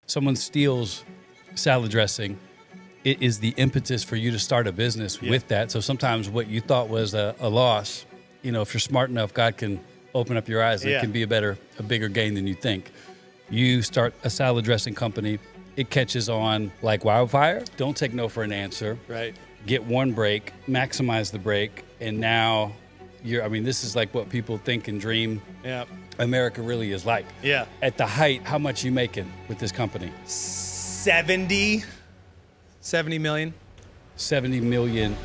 someone steals salad dressing, it is the impetus for you to start a business with that. So sometimes what you thought was a loss, you know, if you're smart enough, God can open up your eyes and it can be a bigger gain than you think. You start a salad dressing company, it catches on like wildfire. Don't take no for an answer. Right. Get one break, maximize the break, and now this is like what people think and dream America really is like. Yeah. At the height, how much you making with this company? 70 million. 70 million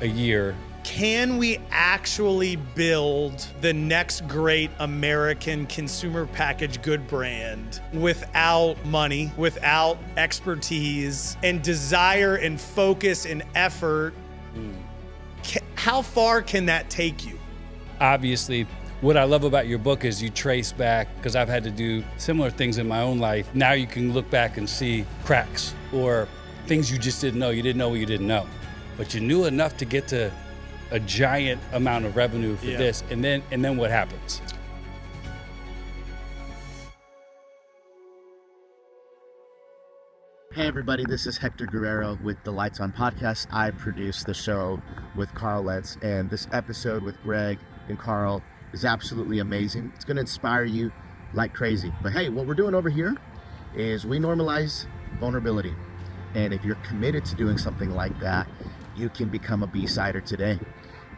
a year. Can we actually build the next great American consumer packaged good brand without money, without expertise and desire and focus and effort? How far can that take you? Obviously, what I love about your book is you trace back, because I've had to do similar things in my own life. Now you can look back and see cracks or things you just didn't know. You didn't know what you didn't know. But you knew enough to get to a giant amount of revenue for this, and then what happens? Hey everybody, this is Hector Guerrero with the Lights On podcast. I produce the show with Carl Lentz, and this episode with Greg and Carl is absolutely amazing. It's going to inspire you like crazy. But hey, what we're doing over here is we normalize vulnerability. And if you're committed to doing something like that, you can become a BSIDer today.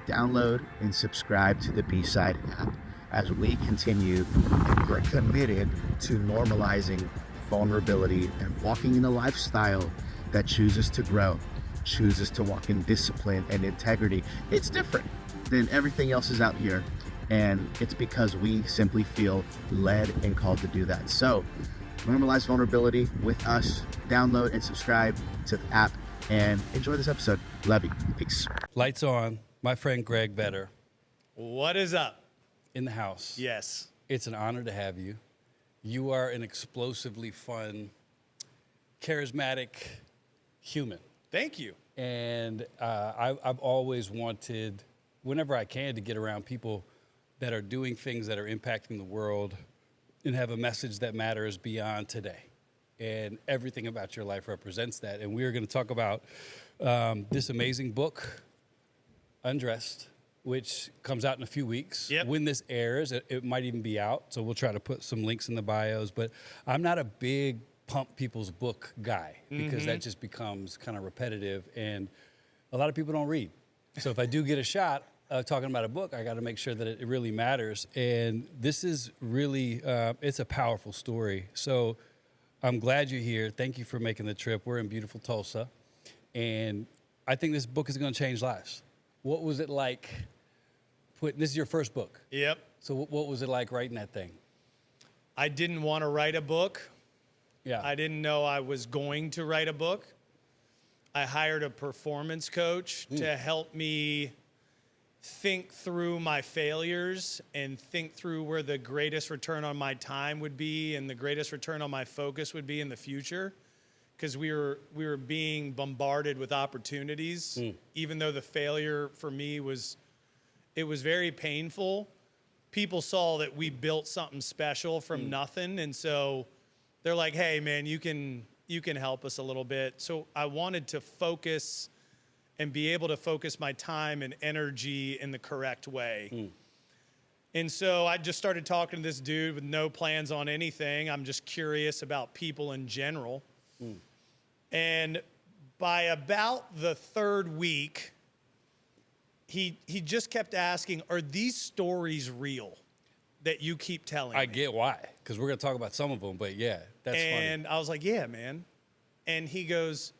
Download and subscribe to the BSIDE app as we continue, and we're committed to normalizing vulnerability and walking in a lifestyle that chooses to grow, chooses to walk in discipline and integrity. It's different than everything else is out here, and it's because we simply feel led and called to do that. So normalize vulnerability with us. Download and subscribe to the app and enjoy this episode. Love you. Peace. Lights on. My friend Greg Vedder. What is up? In the house. Yes. It's an honor to have you. You are an explosively fun, charismatic human. Thank you. And I've always wanted, whenever I can, to get around people that are doing things that are impacting the world and have a message that matters beyond today. And everything about your life represents that. And we are going to talk about this amazing book, Undressed, which comes out in a few weeks. Yep. When this airs, it might even be out. So we'll try to put some links in the bios. But I'm not a big pump people's book guy because that just becomes kind of repetitive. And a lot of people don't read. So if I do get a shot talking about a book, I got to make sure that it really matters. And this is really, it's a powerful story. So I'm glad you're here. Thank you for making the trip. We're in beautiful Tulsa. And I think this book is going to change lives. What was it like? This is your first book. Yep. So what was it like writing that thing? I didn't want to write a book. Yeah. I didn't know I was going to write a book. I hired a performance coach to help me think through my failures and think through where the greatest return on my time would be and the greatest return on my focus would be in the future. Because we were being bombarded with opportunities, even though the failure for me was very painful. People saw that we built something special from nothing, and so they're like, "Hey, man, you can help us a little bit." So I wanted to focus and be able to focus my time and energy in the correct way. And so I just started talking to this dude with no plans on anything. I'm just curious about people in general. And by about the third week, he just kept asking, are these stories real that you keep telling me? I get why, because we're going to talk about some of them, but yeah, that's funny. And I was like, yeah, man. And he goes,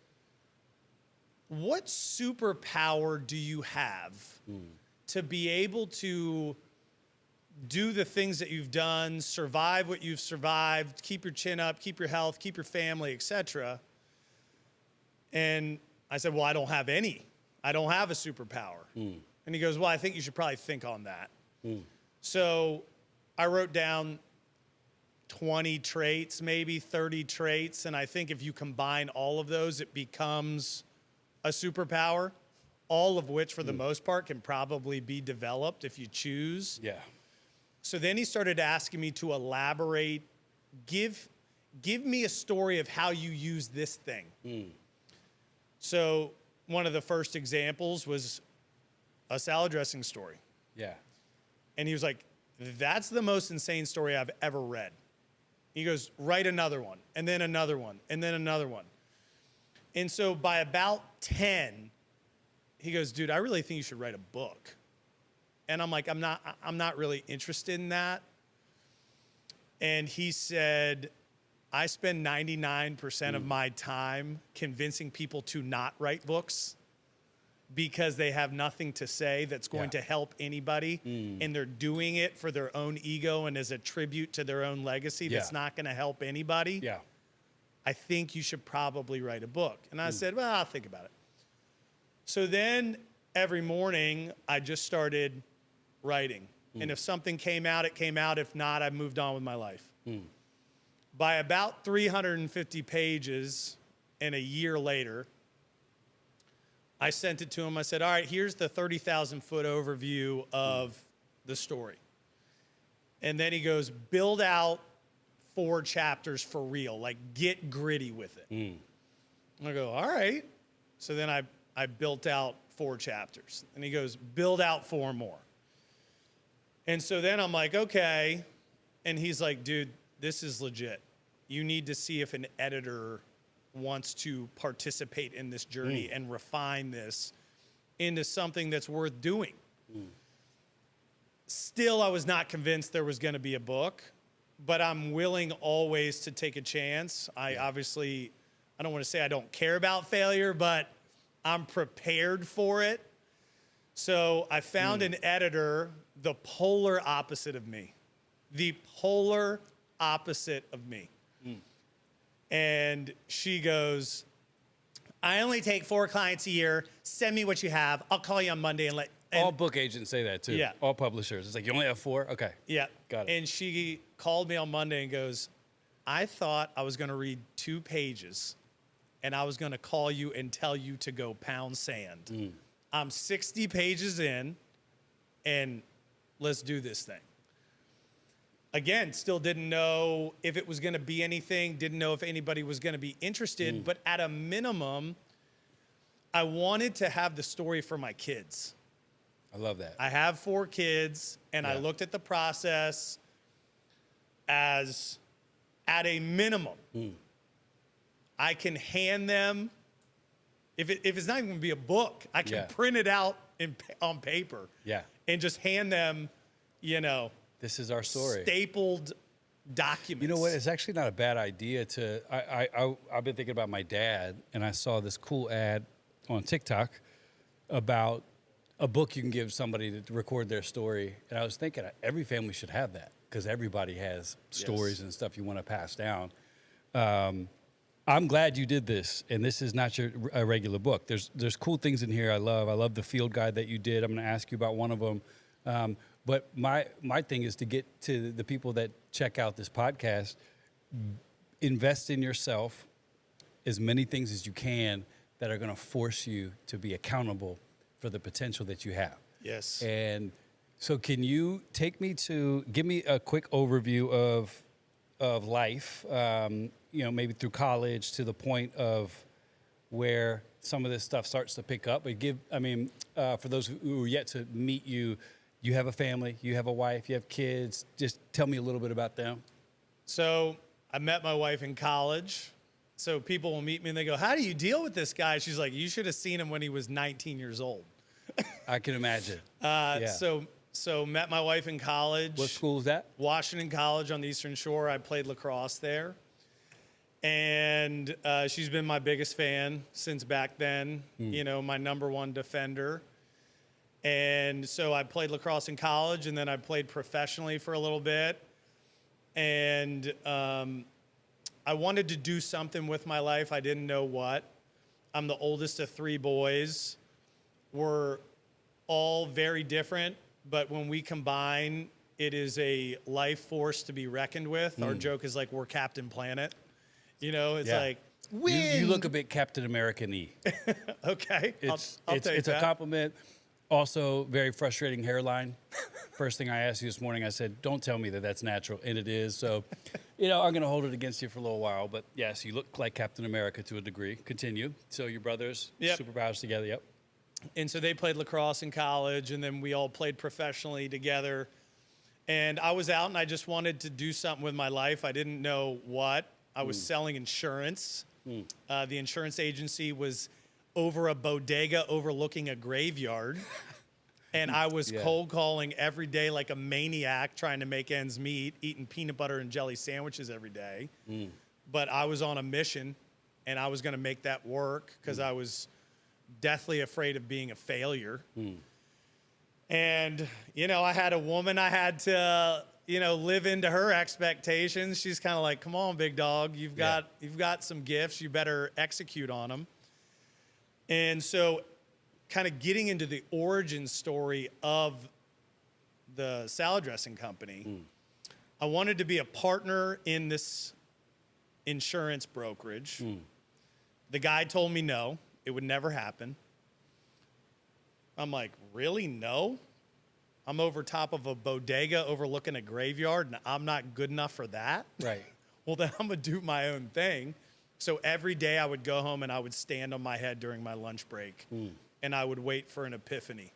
what superpower do you have to be able to do the things that you've done, survive what you've survived, keep your chin up, keep your health, keep your family, etc.? And I said, well, I don't have any. I don't have a superpower. And he goes, well, I think you should probably think on that. So I wrote down 20 traits, maybe 30 traits. And I think if you combine all of those, it becomes a superpower, all of which for the most part can probably be developed if you choose. Yeah. So then he started asking me to elaborate, give give me a story of how you use this thing. So one of the first examples was a salad dressing story. Yeah. And he was like, that's the most insane story I've ever read. He goes, write another one, and then another one, and then another one. And so by about 10, he goes, dude, I really think you should write a book. And I'm like, I'm not really interested in that. And he said, I spend 99% of my time convincing people to not write books because they have nothing to say that's going to help anybody. And they're doing it for their own ego and as a tribute to their own legacy that's not going to help anybody. Yeah. I think you should probably write a book. And I said, well, I'll think about it. So then every morning I just started writing. And if something came out, it came out. If not, I moved on with my life. By about 350 pages and a year later, I sent it to him. I said, all right, here's the 30,000-foot overview of the story. And then he goes, build out 4 chapters for real, like get gritty with it. And I go, all right. So then I built out 4 chapters. And he goes, build out 4 more. And so then I'm like, okay. And he's like, dude, this is legit. You need to see if an editor wants to participate in this journey and refine this into something that's worth doing. Still, I was not convinced there was going to be a book, but I'm willing always to take a chance. I obviously, I don't want to say I don't care about failure, but I'm prepared for it. So I found an editor, the polar opposite of me. The polar opposite of me. And she goes, I only take 4 clients a year. Send me what you have. I'll call you on Monday and let. All book agents say that too. Yeah. All publishers. It's like, you only have 4? Okay. Yeah. Got it. And she called me on Monday and goes, I thought I was going to read 2 pages and I was going to call you and tell you to go pound sand. I'm 60 pages in and let's do this thing. Again, still didn't know if it was going to be anything, didn't know if anybody was going to be interested, but at a minimum, I wanted to have the story for my kids. I love that. I have 4 kids, and I looked at the process as, at a minimum, I can hand them, if it's not even going to be a book, I can print it out on paper and just hand them, you know, this is our story. Stapled documents. You know what? It's actually not a bad idea to. I've been thinking about my dad, and I saw this cool ad on TikTok about a book you can give somebody to record their story. And I was thinking every family should have that because everybody has stories and stuff you want to pass down. I'm glad you did this, and this is not a regular book. There's cool things in here I love. I love the field guide that you did. I'm going to ask you about one of them. But my thing is to get to the people that check out this podcast, invest in yourself, as many things as you can that are going to force you to be accountable for the potential that you have. Yes. And so can you give me a quick overview of life, you know, maybe through college to the point of where some of this stuff starts to pick up. But for those who are yet to meet you, you have a family, you have a wife, you have kids. Just tell me a little bit about them. So I met my wife in college. So people will meet me and they go, how do you deal with this guy? She's like, you should have seen him when he was 19 years old. I can imagine. So met my wife in college. What school is that? Washington College on the Eastern Shore. I played lacrosse there. And she's been my biggest fan since back then, you know, my #1 defender. And so I played lacrosse in college, and then I played professionally for a little bit. And I wanted to do something with my life. I didn't know what. I'm the oldest of 3 boys. We're all very different, but when we combine, it is a life force to be reckoned with. Our joke is like, we're Captain Planet. You know, it's like, win. You look a bit Captain American-y. Okay, It's I'll take a that. compliment. Also, very frustrating hairline. First thing I asked you this morning, I said, don't tell me that that's natural, and it is. So, I'm going to hold it against you for a little while. But yes, you look like Captain America to a degree. Continue. So your brothers, superpowers together, yep. And so they played lacrosse in college, and then we all played professionally together. And I was out, and I just wanted to do something with my life. I didn't know what. I was selling insurance. The insurance agency was over a bodega overlooking a graveyard. And I was cold calling every day like a maniac, trying to make ends meet, eating peanut butter and jelly sandwiches every day. But I was on a mission, and I was going to make that work because I was deathly afraid of being a failure. And, I had a woman I had to, live into her expectations. She's kind of like, come on, big dog, you've got some gifts, you better execute on them. And so kind of getting into the origin story of the salad dressing company, I wanted to be a partner in this insurance brokerage. The guy told me no, it would never happen. I'm like, really? No? I'm over top of a bodega overlooking a graveyard, and I'm not good enough for that? Right. Well, then I'm going to do my own thing. So every day I would go home and I would stand on my head during my lunch break, and I would wait for an epiphany.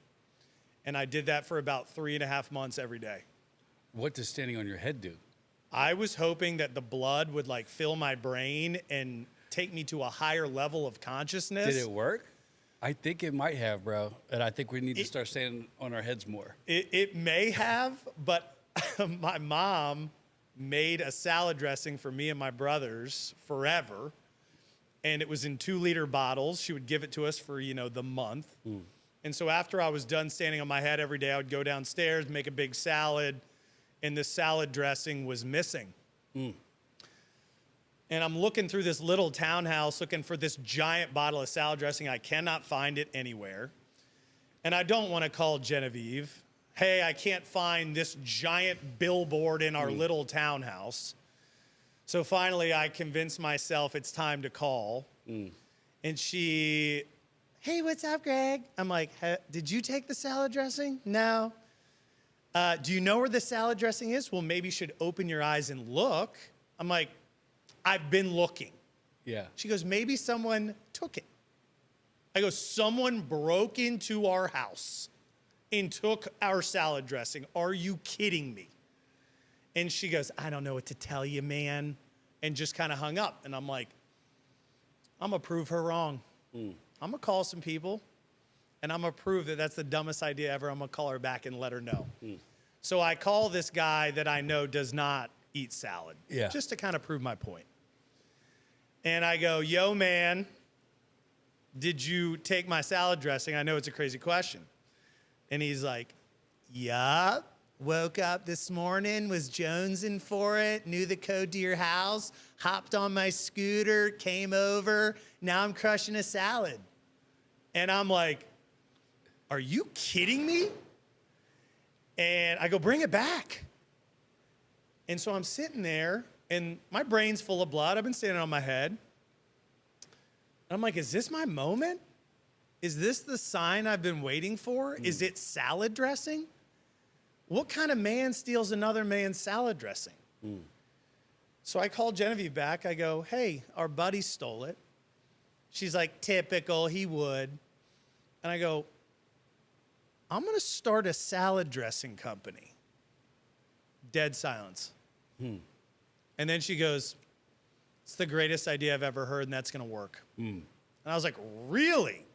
And I did that for about 3.5 months every day. What does standing on your head do? I was hoping that the blood would like fill my brain and take me to a higher level of consciousness. Did it work? I think it might have, bro. And I think we need to start standing on our heads more. It may have, but my mom made a salad dressing for me and my brothers forever. And it was in 2-liter bottles. She would give it to us for, the month. And so after I was done standing on my head every day, I would go downstairs, make a big salad, and the salad dressing was missing. And I'm looking through this little townhouse looking for this giant bottle of salad dressing. I cannot find it anywhere. And I don't want to call Genevieve. Hey, I can't find this giant billboard in our little townhouse. So finally, I convinced myself it's time to call. And she, hey, what's up, Greg? I'm like, did you take the salad dressing? No. Do you know where the salad dressing is? Well, maybe you should open your eyes and look. I'm like, I've been looking. Yeah. She goes, maybe someone took it. I go, someone broke into our house and took our salad dressing. Are you kidding me? And she goes, I don't know what to tell you, man. And just kind of hung up. And I'm like, I'm going to prove her wrong. I'm going to call some people, and I'm going to prove that that's the dumbest idea ever. I'm going to call her back and let her know. So I call this guy that I know does not eat salad, just to kind of prove my point. And I go, yo, man, did you take my salad dressing? I know it's a crazy question. And he's like, yup. Woke up this morning, was jonesing for it, knew the code to your house, hopped on my scooter, came over. Now I'm crushing a salad. And I'm like, are you kidding me? And I go, bring it back. And so I'm sitting there, and my brain's full of blood. I've been standing on my head. And I'm like, is this my moment? Is this the sign I've been waiting for? Is it salad dressing? What kind of man steals another man's salad dressing? So I called Genevieve back. I go, hey, our buddy stole it. She's like, typical, he would. And I go, I'm going to start a salad dressing company. Dead silence. And then she goes, it's the greatest idea I've ever heard, and that's going to work. And I was like, really?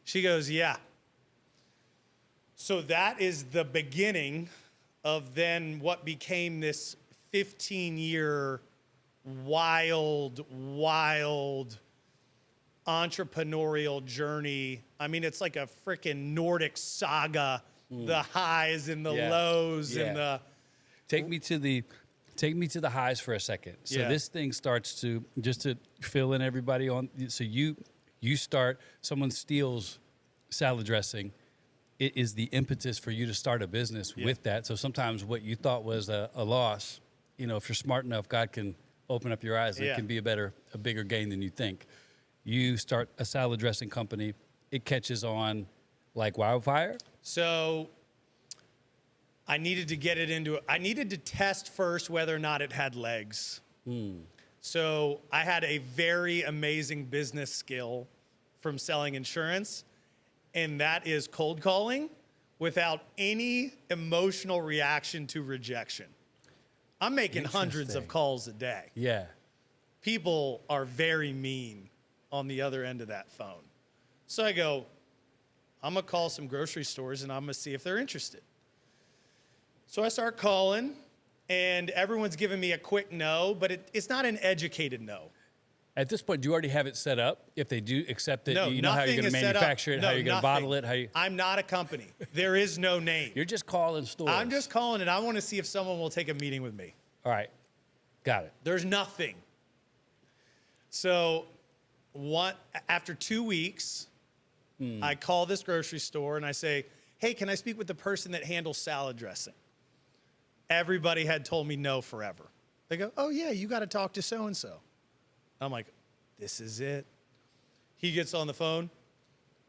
She goes, yeah. So that is the beginning of then what became this 15-year wild entrepreneurial journey. I mean, it's like a freaking Nordic saga, the highs and the lows and the... Take me to the highs for a second. So this thing starts to, just to fill in everybody on, so you start, someone steals salad dressing. It is the impetus for you to start a business with that. So sometimes what you thought was a loss, if you're smart enough, God can open up your eyes. And it can be a bigger gain than you think. You start a salad dressing company. It catches on. Like wildfire? So I needed to get it into, I needed to test first whether or not it had legs. So I had a very amazing business skill from selling insurance, and that is cold calling without any emotional reaction to rejection. I'm making hundreds of calls a day. Yeah. People are very mean on the other end of that phone. So I go, I'm gonna call some grocery stores and I'm gonna see if they're interested. So I start calling, and everyone's giving me a quick no, but it's not an educated no. At this point, do you already have it set up? If they do accept it, No, you know how you're going to manufacture it, no, how you're going to bottle it, I'm not a company. There is no name. You're just calling stores. I'm just calling, and I want to see if someone will take a meeting with me. All right. Got it. There's nothing. So after 2 weeks, I call this grocery store, and I say, hey, can I speak with the person that handles salad dressing? Everybody had told me no forever. They go, oh, yeah, you got to talk to so-and-so. I'm like, this is it. He gets on the phone.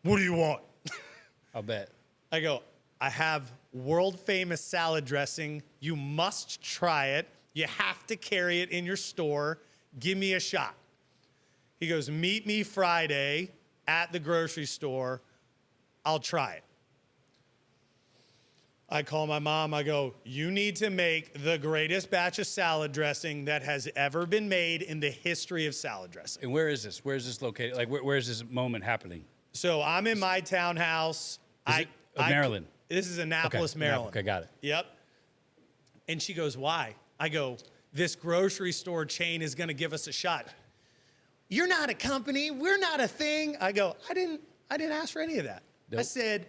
What do you want? I'll bet. I go, I have world famous salad dressing. You must try it. You have to carry it in your store. Give me a shot. He goes, meet me Friday at the grocery store. I'll try it. I call my mom. I go, you need to make the greatest batch of salad dressing that has ever been made in the history of salad dressing. And where is this? Where is this located? Like, where is this moment happening? So I'm in my townhouse. Maryland? This is Annapolis, Maryland. Okay, got it. Yep. And she goes, why? I go, this grocery store chain is going to give us a shot. You're not a company. We're not a thing. I go, I didn't ask for any of that. Nope. I said,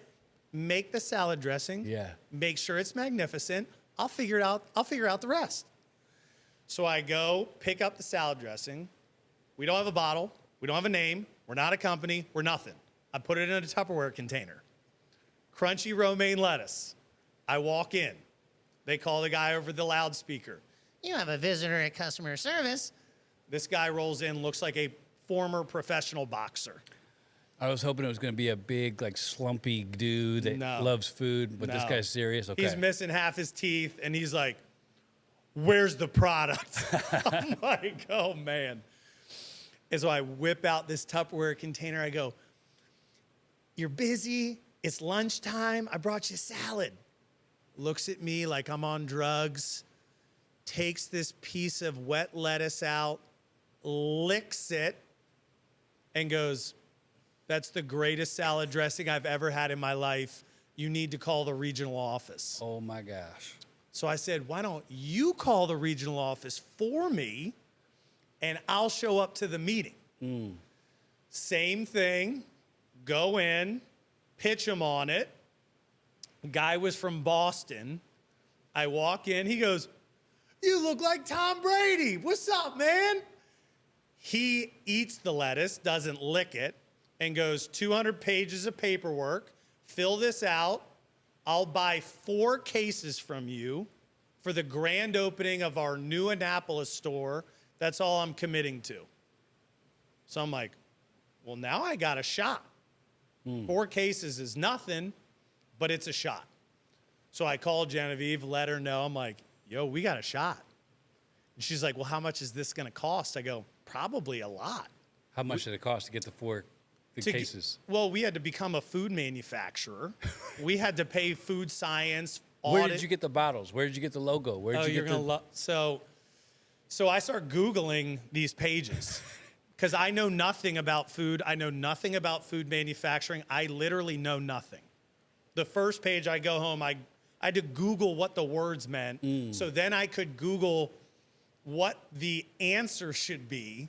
make the salad dressing. Yeah. Make sure it's magnificent. I'll figure it out. I'll figure out the rest. So I go pick up the salad dressing. We don't have a bottle. We don't have a name. We're not a company. We're nothing. I put it in a Tupperware container. Crunchy romaine lettuce. I walk in. They call the guy over the loudspeaker. You have a visitor at customer service. This guy rolls in, looks like a former professional boxer. I was hoping it was going to be a big, like, slumpy dude that loves food, but this guy's serious. Okay. He's missing half his teeth, and he's like, where's the product? I'm like, oh, man. And so I whip out this Tupperware container. I go, you're busy. It's lunchtime. I brought you salad. Looks at me like I'm on drugs, takes this piece of wet lettuce out, licks it, and goes, that's the greatest salad dressing I've ever had in my life. You need to call the regional office. Oh, my gosh. So I said, why don't you call the regional office for me, and I'll show up to the meeting. Same thing. Go in, pitch him on it. Guy was from Boston. I walk in. He goes, you look like Tom Brady. What's up, man? He eats the lettuce, doesn't lick it, and goes, 200 pages of paperwork. Fill this out. I'll buy 4 cases from you for the grand opening of our new Annapolis store. That's all I'm committing to. So I'm like, well, now I got a shot. 4 cases is nothing, but it's a shot. So I called Genevieve, let her know. I'm like, yo, we got a shot. And she's like, well, how much is this going to cost? I go, probably a lot. How much did it cost to get the 4 cases? Well, we had to become a food manufacturer. We had to pay food science, audit. Where did you get the bottles? Where did you get the logo? Where did you get the... So I start Googling these pages because I know nothing about food. I know nothing about food manufacturing. I literally know nothing. The first page I go home, I had to Google what the words meant. So then I could Google what the answer should be.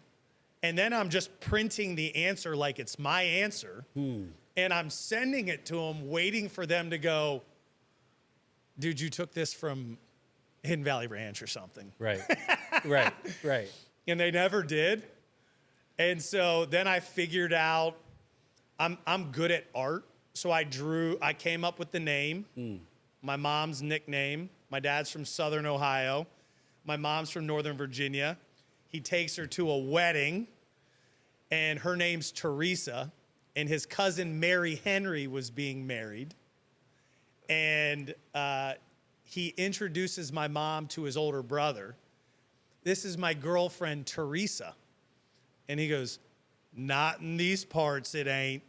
And then I'm just printing the answer like it's my answer. And I'm sending it to them, waiting for them to go, dude, you took this from Hidden Valley Ranch or something. Right. And they never did. And so then I figured out I'm good at art. So I came up with the name, my mom's nickname. My dad's from Southern Ohio. My mom's from Northern Virginia. He takes her to a wedding, and her name's Teresa. and his cousin Mary Henry was being married. And he introduces my mom to his older brother. This is my girlfriend, Teresa. And he goes, not in these parts, it ain't.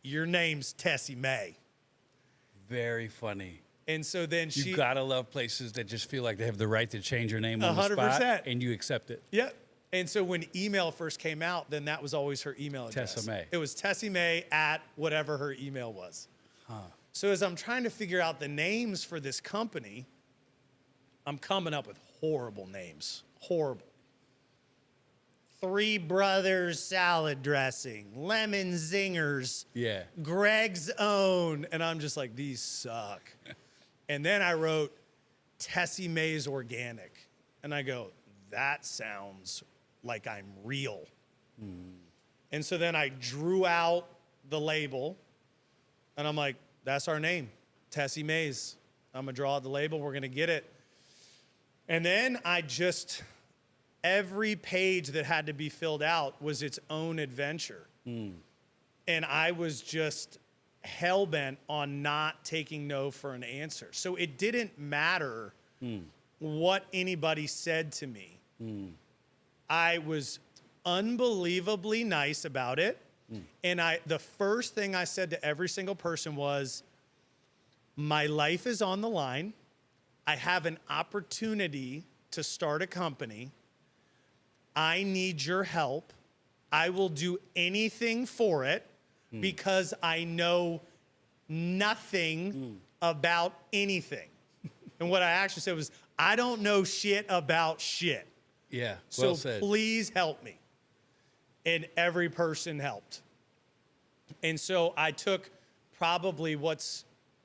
Your name's Tessie Mae. Very funny. And so then You gotta love places that just feel like they have the right to change your name on the 100%. spot, and you accept it. Yep. And so when email first came out, then that was always her email address. Tessa Mae. It was Tessie Mae at whatever her email was. So as I'm trying to figure out the names for this company, I'm coming up with horrible names. Horrible. Three Brothers Salad Dressing, Lemon Zingers, Yeah. Greg's Own. And I'm just like, these suck. And then I wrote Tessie Mae's Organic. And I go, that sounds like I'm real. And so then I drew out the label, and I'm like, that's our name, Tessie Mae's. I'm gonna draw out the label, we're gonna get it. And then every page that had to be filled out was its own adventure. And I was just hell-bent on not taking no for an answer. So it didn't matter what anybody said to me. I was unbelievably nice about it. And the first thing I said to every single person was, my life is on the line. I have an opportunity to start a company. I need your help. I will do anything for it because I know nothing about anything. And what I actually said was, I don't know shit about shit. Yeah, So well said. please help me. And every person helped. And so I took probably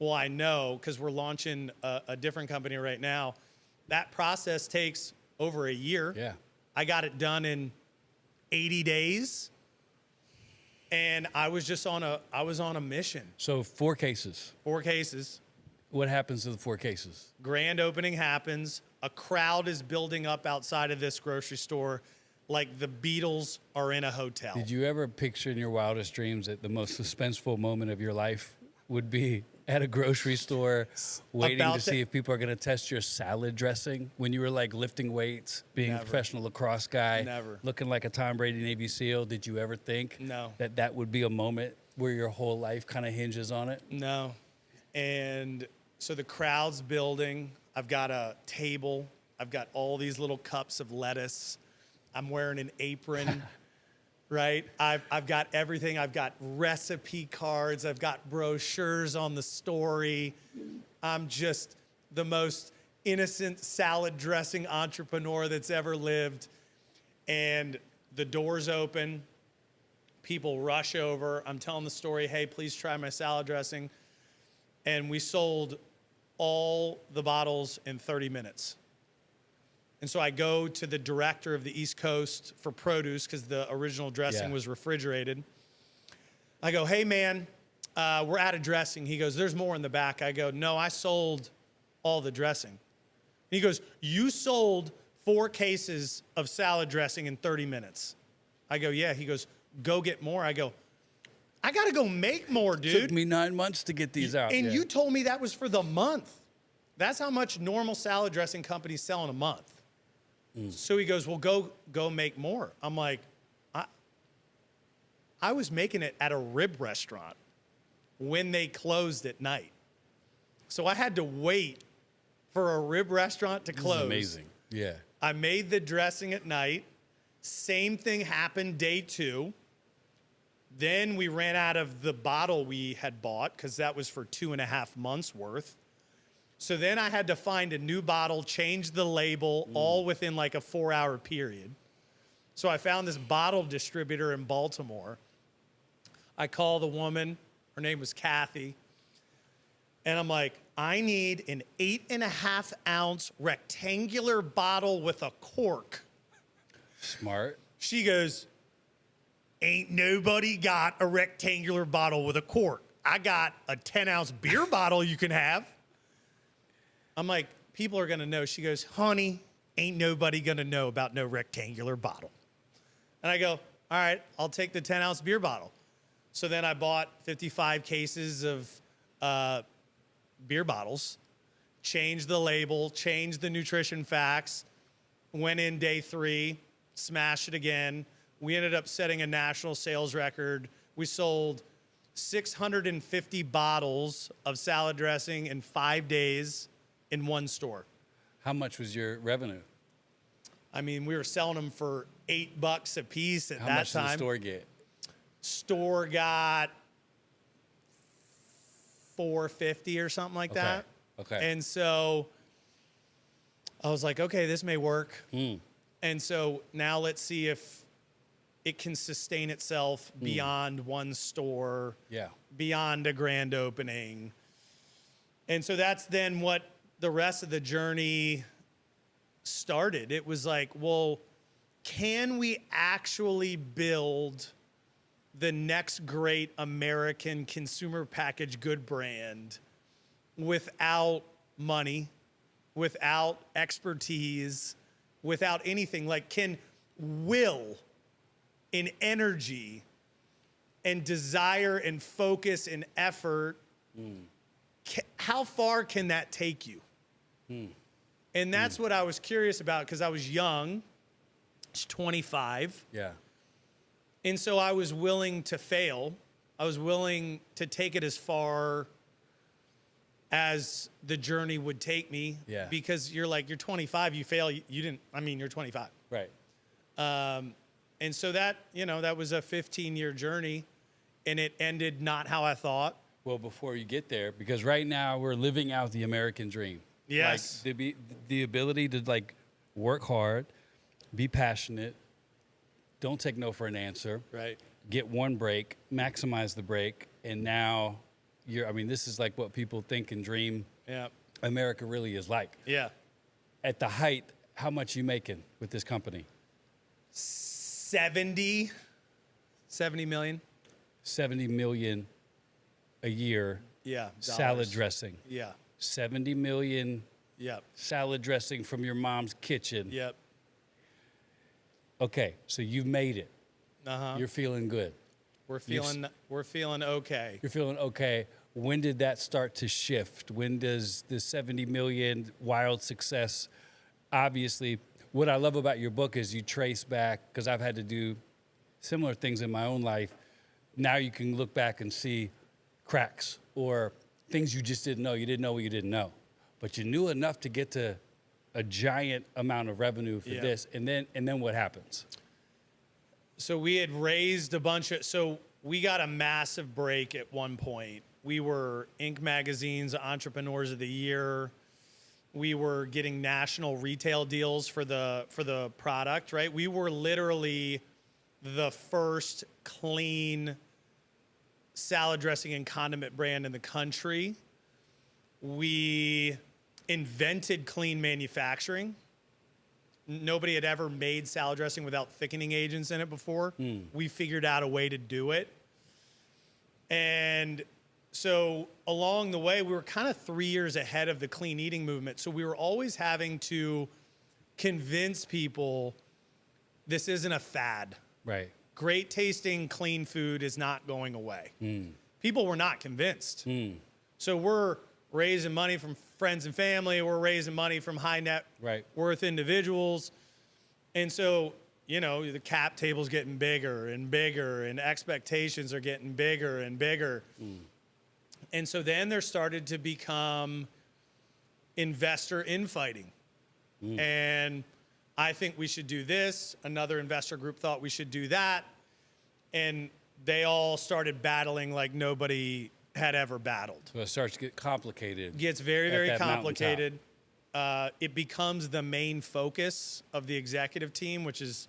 I know, because we're launching a different company right now, that process takes over a year. Yeah. I got it done in 80 days. And I was on a mission. So 4 cases. 4 cases. What happens to the 4 cases? Grand opening happens. A crowd is building up outside of this grocery store like the Beatles are in a hotel. Did you ever picture in your wildest dreams that the most suspenseful moment of your life would be at a grocery store waiting to see if people are going to test your salad dressing when you were like lifting weights, being a professional lacrosse guy, looking like a Tom Brady Navy SEAL? Did you ever think that would be a moment where your whole life kind of hinges on it? No. And so the crowd's building. I've got a table. I've got all these little cups of lettuce. I'm wearing an apron, right? I've got everything. I've got recipe cards. I've got brochures on the story. I'm just the most innocent salad dressing entrepreneur that's ever lived. And the doors open. People rush over. I'm telling the story, hey, please try my salad dressing. And we sold all the bottles in 30 minutes. And so I go to the director of the East Coast for produce because the original dressing was refrigerated. I go, hey, man, we're out of dressing. He goes, there's more in the back. I go, no, I sold all the dressing. And he goes, you sold 4 cases of salad dressing in 30 minutes. I go, yeah. He goes, go get more. I go, I got to go make more, dude. It took me 9 months to get these out. And you told me that was for the month. That's how much normal salad dressing companies sell in a month. So he goes, well, go make more. I'm like, I was making it at a rib restaurant when they closed at night. So I had to wait for a rib restaurant to close. This is amazing. Yeah. I made the dressing at night. Same thing happened day 2. Then we ran out of the bottle we had bought because that was for 2.5 months worth. So then I had to find a new bottle, change the label, all within like a 4-hour period. So I found this bottle distributor in Baltimore. I call the woman. Her name was Kathy. And I'm like, I need an 8.5-ounce rectangular bottle with a cork. Smart. She goes, ain't nobody got a rectangular bottle with a cork. I got a 10-ounce beer bottle you can have. I'm like, people are going to know. She goes, honey, ain't nobody going to know about no rectangular bottle. And I go, all right, I'll take the 10-ounce beer bottle. So then I bought 55 cases of beer bottles, changed the label, changed the nutrition facts, went in day 3, smashed it again. We ended up setting a national sales record. We sold 650 bottles of salad dressing in 5 days in one store. How much was your revenue? I mean, we were selling them for $8 a piece at How that much time. did the store get? Store got $450 or something like that. Okay. And so I was like, okay, this may work. And so now let's see if it can sustain itself beyond one store, beyond a grand opening. And so that's then what the rest of the journey started. It was like, well, can we actually build the next great American consumer packaged good brand without money, without expertise, without anything? Like, can will and energy and desire and focus and effort, how far can that take you? And that's what I was curious about, because I was young. I was 25. Yeah. And so I was willing to fail. I was willing to take it as far as the journey would take me. Yeah. Because you're 25, you fail, you didn't, I mean, you're 25. Right. And so that, that was a 15-year journey, and it ended not how I thought. Well, before you get there, because right now we're living out the American dream. Yes. Like the ability to work hard, be passionate, don't take no for an answer. Right. Get one break, maximize the break, and now this is like what people think and dream America really is like. Yeah. At the height, how much you making with this company? 70 million. 70 million a year. Yeah. Salad dollars. dressing. Yeah. 70 million Yep. salad dressing from your mom's kitchen. Yep. Okay, so you've made it. Uh-huh. You're feeling good. We're feeling okay. You're feeling okay. When did that start to shift? When does the 70 million wild success? Obviously, what I love about your book is you trace back, because I've had to do similar things in my own life. Now you can look back and see cracks or things you just didn't know. You didn't know what you didn't know. But you knew enough to get to a giant amount of revenue for this. And then what happens? So we had raised so we got a massive break at one point. We were Inc. Magazine's Entrepreneurs of the Year. We were getting national retail deals for the product, right? We were literally the first clean salad dressing and condiment brand in the country. We invented clean manufacturing. Nobody had ever made salad dressing without thickening agents in it before. We figured out a way to do it. And so along the way, we were kind of 3 years ahead of the clean eating movement. So we were always having to convince people this isn't a fad. Right. Great tasting clean food is not going away. People were not convinced. So we're raising money from friends and family. We're raising money from high net worth individuals. And so, the cap table's getting bigger and bigger, and expectations are getting bigger and bigger. And so then there started to become investor infighting. And I think we should do this. Another investor group thought we should do that. And they all started battling like nobody had ever battled. So it starts to get complicated. Gets very, very complicated. It becomes the main focus of the executive team, which is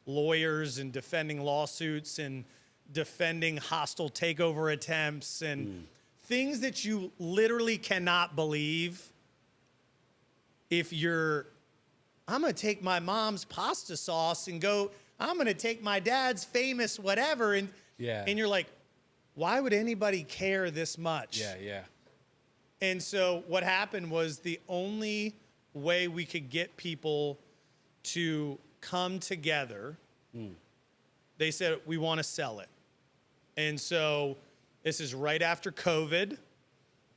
lawyers and defending lawsuits and defending hostile takeover attempts and things that you literally cannot believe. If I'm going to take my mom's pasta sauce and I'm going to take my dad's famous whatever. And you're like, why would anybody care this much? Yeah. And so what happened was the only way we could get people to come together, they said, we want to sell it. And so this is right after COVID.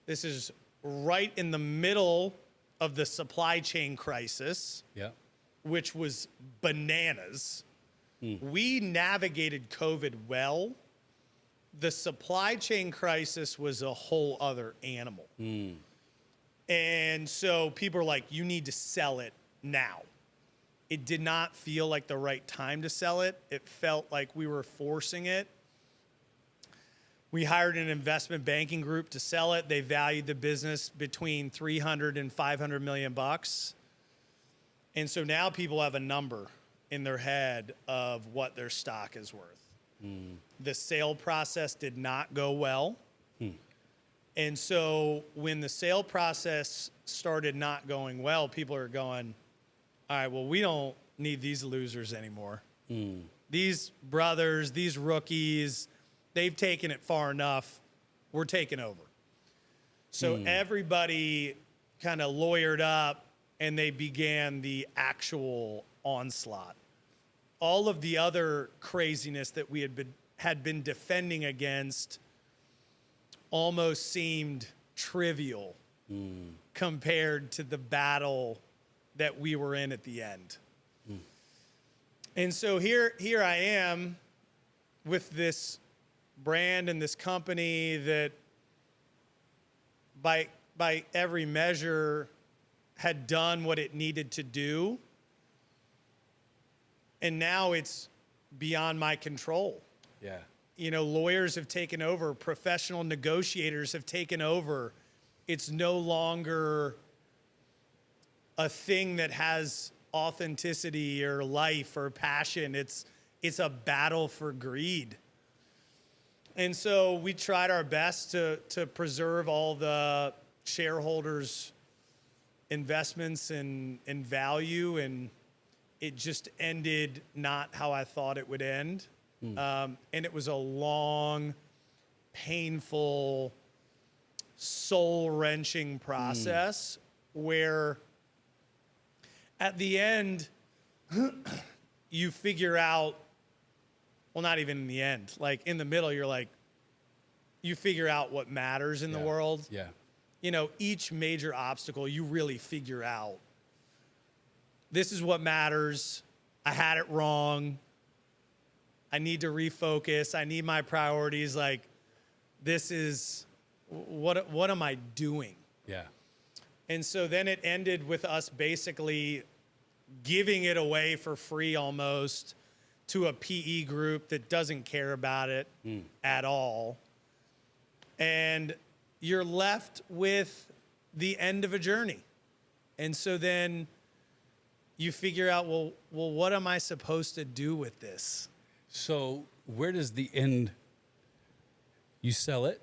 This is right in the middle of the supply chain crisis, Yeah. which was bananas. We navigated COVID well. The supply chain crisis was a whole other animal. And so people are like, you need to sell it now. It did not feel like the right time to sell it. It felt like we were forcing it. We hired an investment banking group to sell it. They valued the business between 300 and 500 million bucks. And so now people have a number in their head of what their stock is worth. The sale process did not go well. And so when the sale process started not going well, people are going, all right, well, we don't need these losers anymore. These brothers, these rookies, they've taken it far enough. We're taking over. So everybody kind of lawyered up and they began the actual onslaught. All of the other craziness that we had been defending against almost seemed trivial compared to the battle that we were in at the end. And so here I am with this brand and this company that by every measure had done what it needed to do. And now it's beyond my control. Yeah. You know, lawyers have taken over, professional negotiators have taken over. It's no longer a thing that has authenticity or life or passion. It's a battle for greed. And so we tried our best to preserve all the shareholders' investments and value, and it just ended not how I thought it would end. And it was a long, painful, soul-wrenching process where at the end, you figure out, well, not even in the end, like in the middle, you're like, you figure out what matters in the world. Yeah. You know, each major obstacle, you really figure out, this is what matters. I had it wrong. I need to refocus. I need my priorities. Like, this is, what am I doing? Yeah. And so then it ended with us basically giving it away for free almost to a PE group that doesn't care about it at all. And you're left with the end of a journey. And so then you figure out, well, what am I supposed to do with this? So where does the end, you sell it,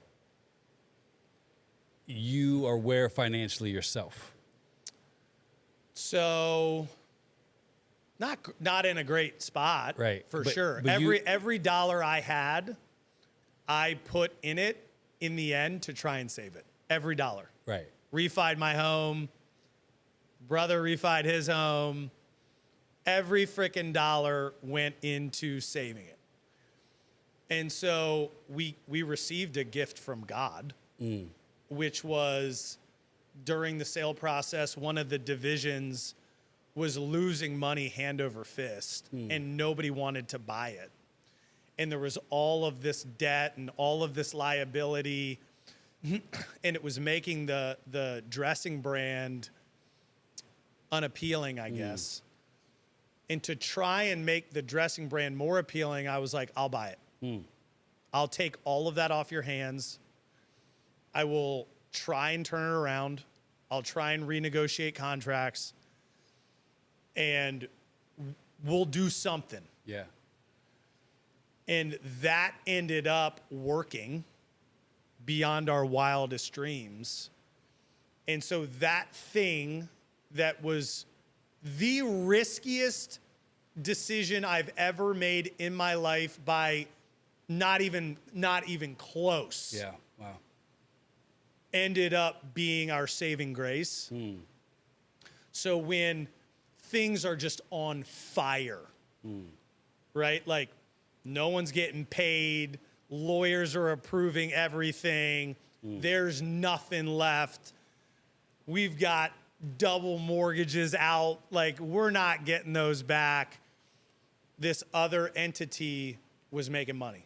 you are where financially yourself? So not in a great spot, Right. For But- sure. but you- Every dollar I had, I put in it in the end to try and save it. Every dollar. Right. Refied my home. Brother refied his home. Every freaking dollar went into saving it. And so we received a gift from God, which was during the sale process, one of the divisions was losing money hand over fist, and nobody wanted to buy it. And there was all of this debt and all of this liability, and it was making the dressing brand unappealing, I guess. And to try and make the dressing brand more appealing, I was like, I'll buy it. I'll take all of that off your hands. I will try and turn it around. I'll try and renegotiate contracts. And we'll do something. Yeah. And that ended up working beyond our wildest dreams. And so that thing that was the riskiest decision I've ever made in my life by not even close. Yeah. Wow. Ended up being our saving grace. So when things are just on fire, right? Like no one's getting paid, lawyers are approving everything. There's nothing left. We've got double mortgages out. Like, we're not getting those back. This other entity was making money.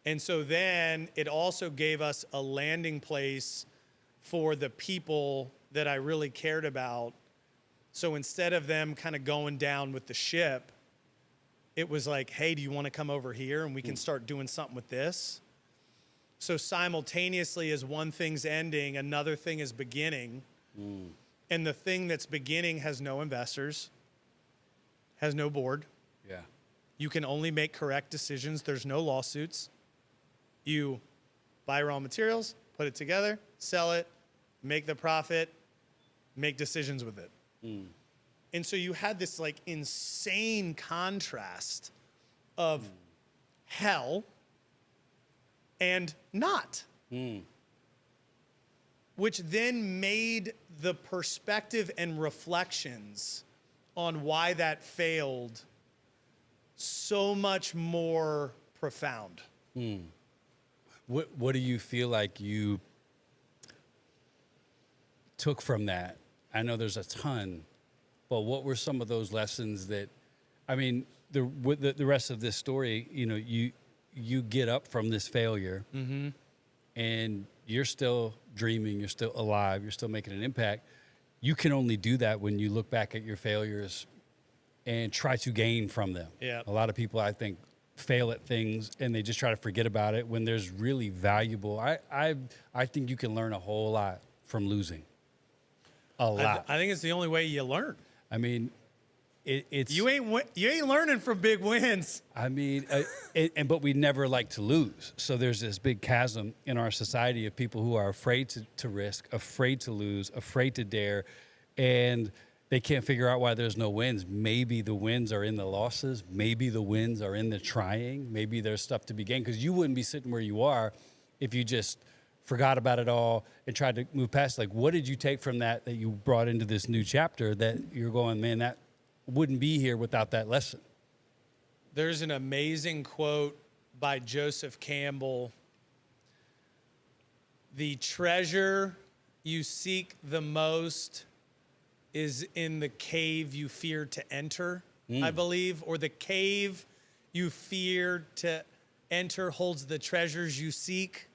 And so then it also gave us a landing place for the people that I really cared about. So instead of them kind of going down with the ship, it was like, hey, do you want to come over here and we can start doing something with this? So simultaneously, as one thing's ending, another thing is beginning. And the thing that's beginning has no investors, has no board. Yeah. You can only make correct decisions. There's no lawsuits. You buy raw materials, put it together, sell it, make the profit, make decisions with it. And so you had this like insane contrast of hell and not, which then made the perspective and reflections on why that failed so much more profound. What do you feel like you took from that? I know there's a ton, but what were some of those lessons that, I mean, the rest of this story, you know, you get up from this failure and you're still dreaming, you're still alive, you're still making an impact. You can only do that when you look back at your failures and try to gain from them. Yeah. A lot of people, I think, fail at things and they just try to forget about it when there's really valuable. I think you can learn a whole lot from losing. A lot. I think it's the only way you learn. I mean, it's You ain't learning from big wins. I mean, but we never like to lose. So there's this big chasm in our society of people who are afraid to risk, afraid to lose, afraid to dare, and they can't figure out why there's no wins. Maybe the wins are in the losses. Maybe the wins are in the trying. Maybe there's stuff to be gained, because you wouldn't be sitting where you are if you just forgot about it all and tried to move past. Like, what did you take from that you brought into this new chapter that you're going, man, that wouldn't be here without that lesson? There's an amazing quote by Joseph Campbell. The treasure you seek the most is in the cave you fear to enter, I believe, or the cave you fear to enter holds the treasures you seek.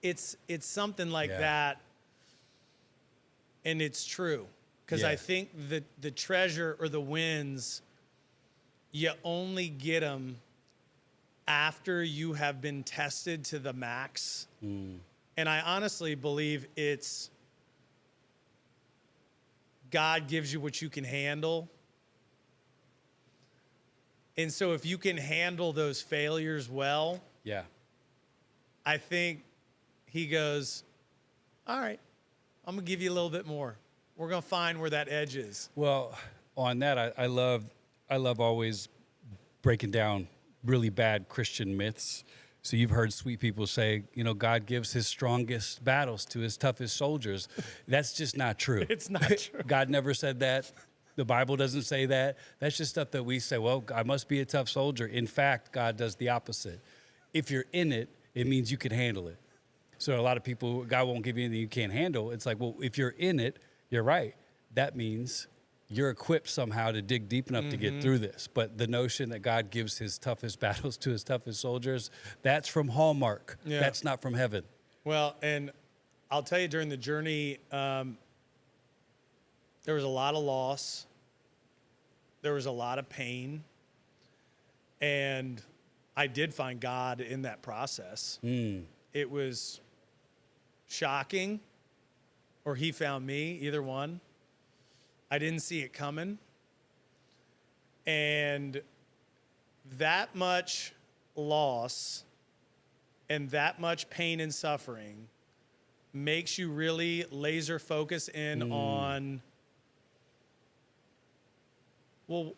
It's something like that, and it's true. Because I think that the treasure or the wins, you only get them after you have been tested to the max. And I honestly believe it's God gives you what you can handle. And so if you can handle those failures well, I think he goes, all right, I'm going to give you a little bit more. We're going to find where that edge is. Well, on that, I love always breaking down really bad Christian myths. So you've heard sweet people say, you know, God gives his strongest battles to his toughest soldiers. That's just not true. It's not true. God never said that. The Bible doesn't say that. That's just stuff that we say, well, I must be a tough soldier. In fact, God does the opposite. If you're in it, it means you can handle it. So a lot of people, God won't give you anything you can't handle. It's like, well, if you're in it, you're right. That means you're equipped somehow to dig deep enough to get through this. But the notion that God gives his toughest battles to his toughest soldiers, that's from Hallmark. Yeah. That's not from heaven. Well, and I'll tell you, during the journey, there was a lot of loss. There was a lot of pain. And I did find God in that process. It was shocking, or he found me, either one. I didn't see it coming. And that much loss and that much pain and suffering makes you really laser focus in on, well,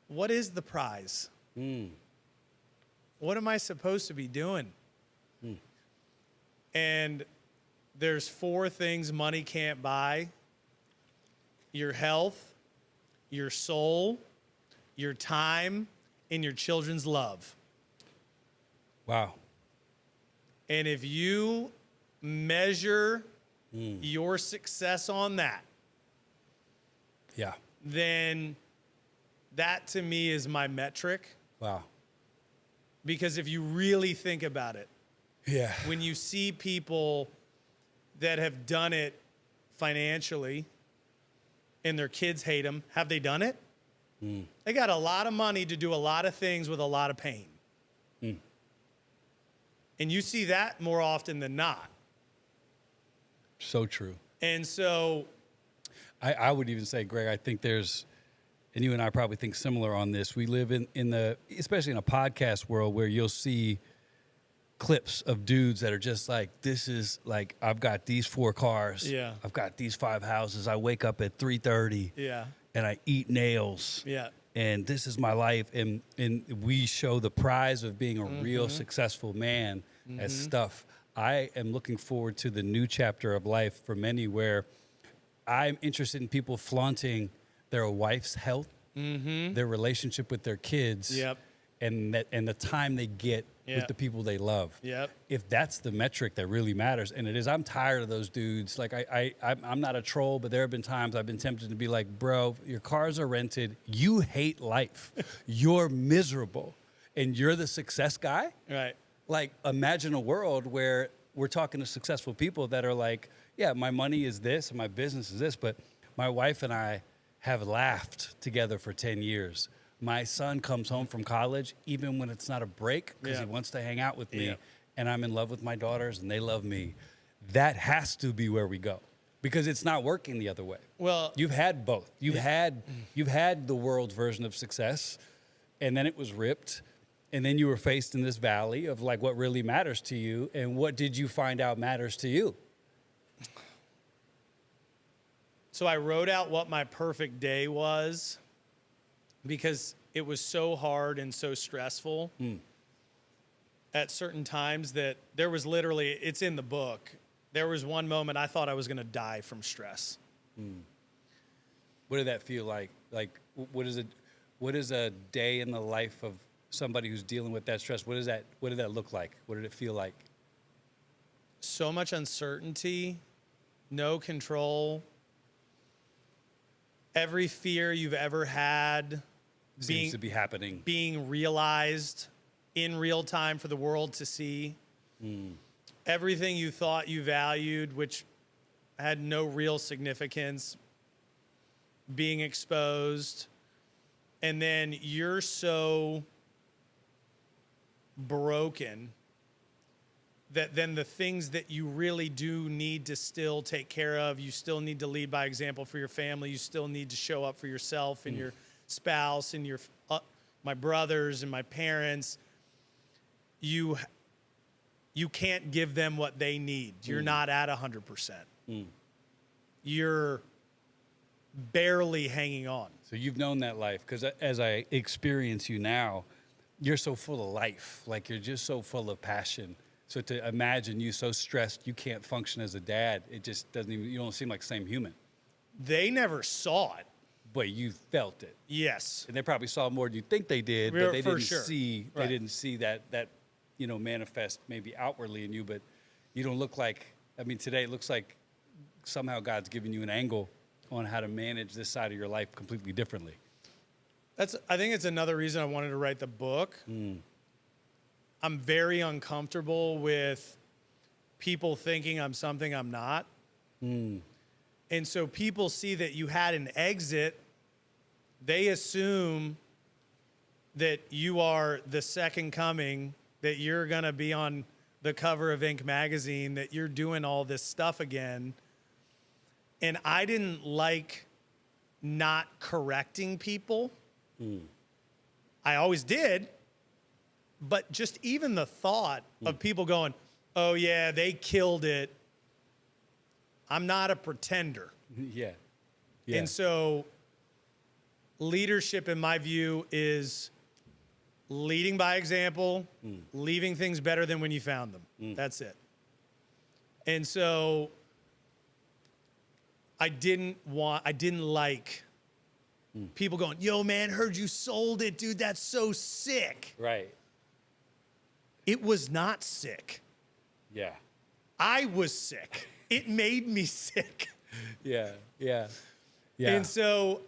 what is the prize? What am I supposed to be doing? And there's 4 things money can't buy: your health, your soul, your time, and your children's love. Wow. And if you measure your success on that, Yeah. then that to me is my metric. Wow. Because if you really think about it, Yeah. when you see people that have done it financially and their kids hate them, have they done it? They got a lot of money to do a lot of things with a lot of pain. And you see that more often than not. So true. And so I would even say, Greg, I think there's, and you and I probably think similar on this. We live in the, especially in a podcast world where you'll see clips of dudes that are just like, this is like, I've got these 4 cars. Yeah. I've got these 5 houses. I wake up at 3:30. Yeah. And I eat nails. Yeah. And this is my life. And we show the prize of being a real successful man as stuff. I am looking forward to the new chapter of life for many where I'm interested in people flaunting their wife's health, their relationship with their kids, Yep. and the time they get with the people they love. Yep. If that's the metric that really matters, and it is, I'm tired of those dudes. Like I'm not a troll, but there have been times I've been tempted to be like, bro, your cars are rented. You hate life. You're miserable, and you're the success guy. Right. Like, imagine a world where we're talking to successful people that are like, yeah, my money is this and my business is this, but my wife and I have laughed together for 10 years. My son comes home from college, even when it's not a break, because he wants to hang out with me, and I'm in love with my daughters, and they love me. That has to be where we go, because it's not working the other way. Well, You've had both. You've had the world's version of success, and then it was ripped. And then you were faced in this valley of like what really matters to you, and what did you find out matters to you? so I wrote out what my perfect day was because it was so hard and so stressful at certain times that there was literally, it's in the book, there was one moment I thought I was going to die from stress. What did that feel like? Like, what is a day in the life of somebody who's dealing with that stress? What did that look like? What did it feel like? So much uncertainty, no control. Every fear you've ever had Seems to be happening. being realized in real time for the world to see. Everything you thought you valued, which had no real significance, being exposed. And then you're so broken that then the things that you really do need to still take care of, you still need to lead by example for your family, you still need to show up for yourself and your spouse and your my brothers and my parents. You can't give them what they need. You're not at 100%. You're barely hanging on. So you've known that life, because as I experience you now, you're so full of life. Like, you're just so full of passion. So to imagine you so stressed you can't function as a dad, it just doesn't even, you don't seem like the same human. They never saw it. But you felt it. Yes. And they probably saw more than you think they did, but they For didn't sure. see Right. they didn't see that manifest maybe outwardly in you, but you don't look like, I mean, today it looks like somehow God's given you an angle on how to manage this side of your life completely differently. I think it's another reason I wanted to write the book. I'm very uncomfortable with people thinking I'm something I'm not. And so people see that you had an exit, they assume that you are the second coming, that you're going to be on the cover of Inc. magazine, that you're doing all this stuff again. And I didn't like not correcting people. I always did. But just even the thought of people going, oh, yeah, they killed it. I'm not a pretender. Yeah. And so leadership, in my view, is leading by example, leaving things better than when you found them. That's it. And so I didn't like people going, yo, man, heard you sold it, dude. That's so sick. Right. It was not sick. Yeah. I was sick. It made me sick. Yeah. Yeah. And so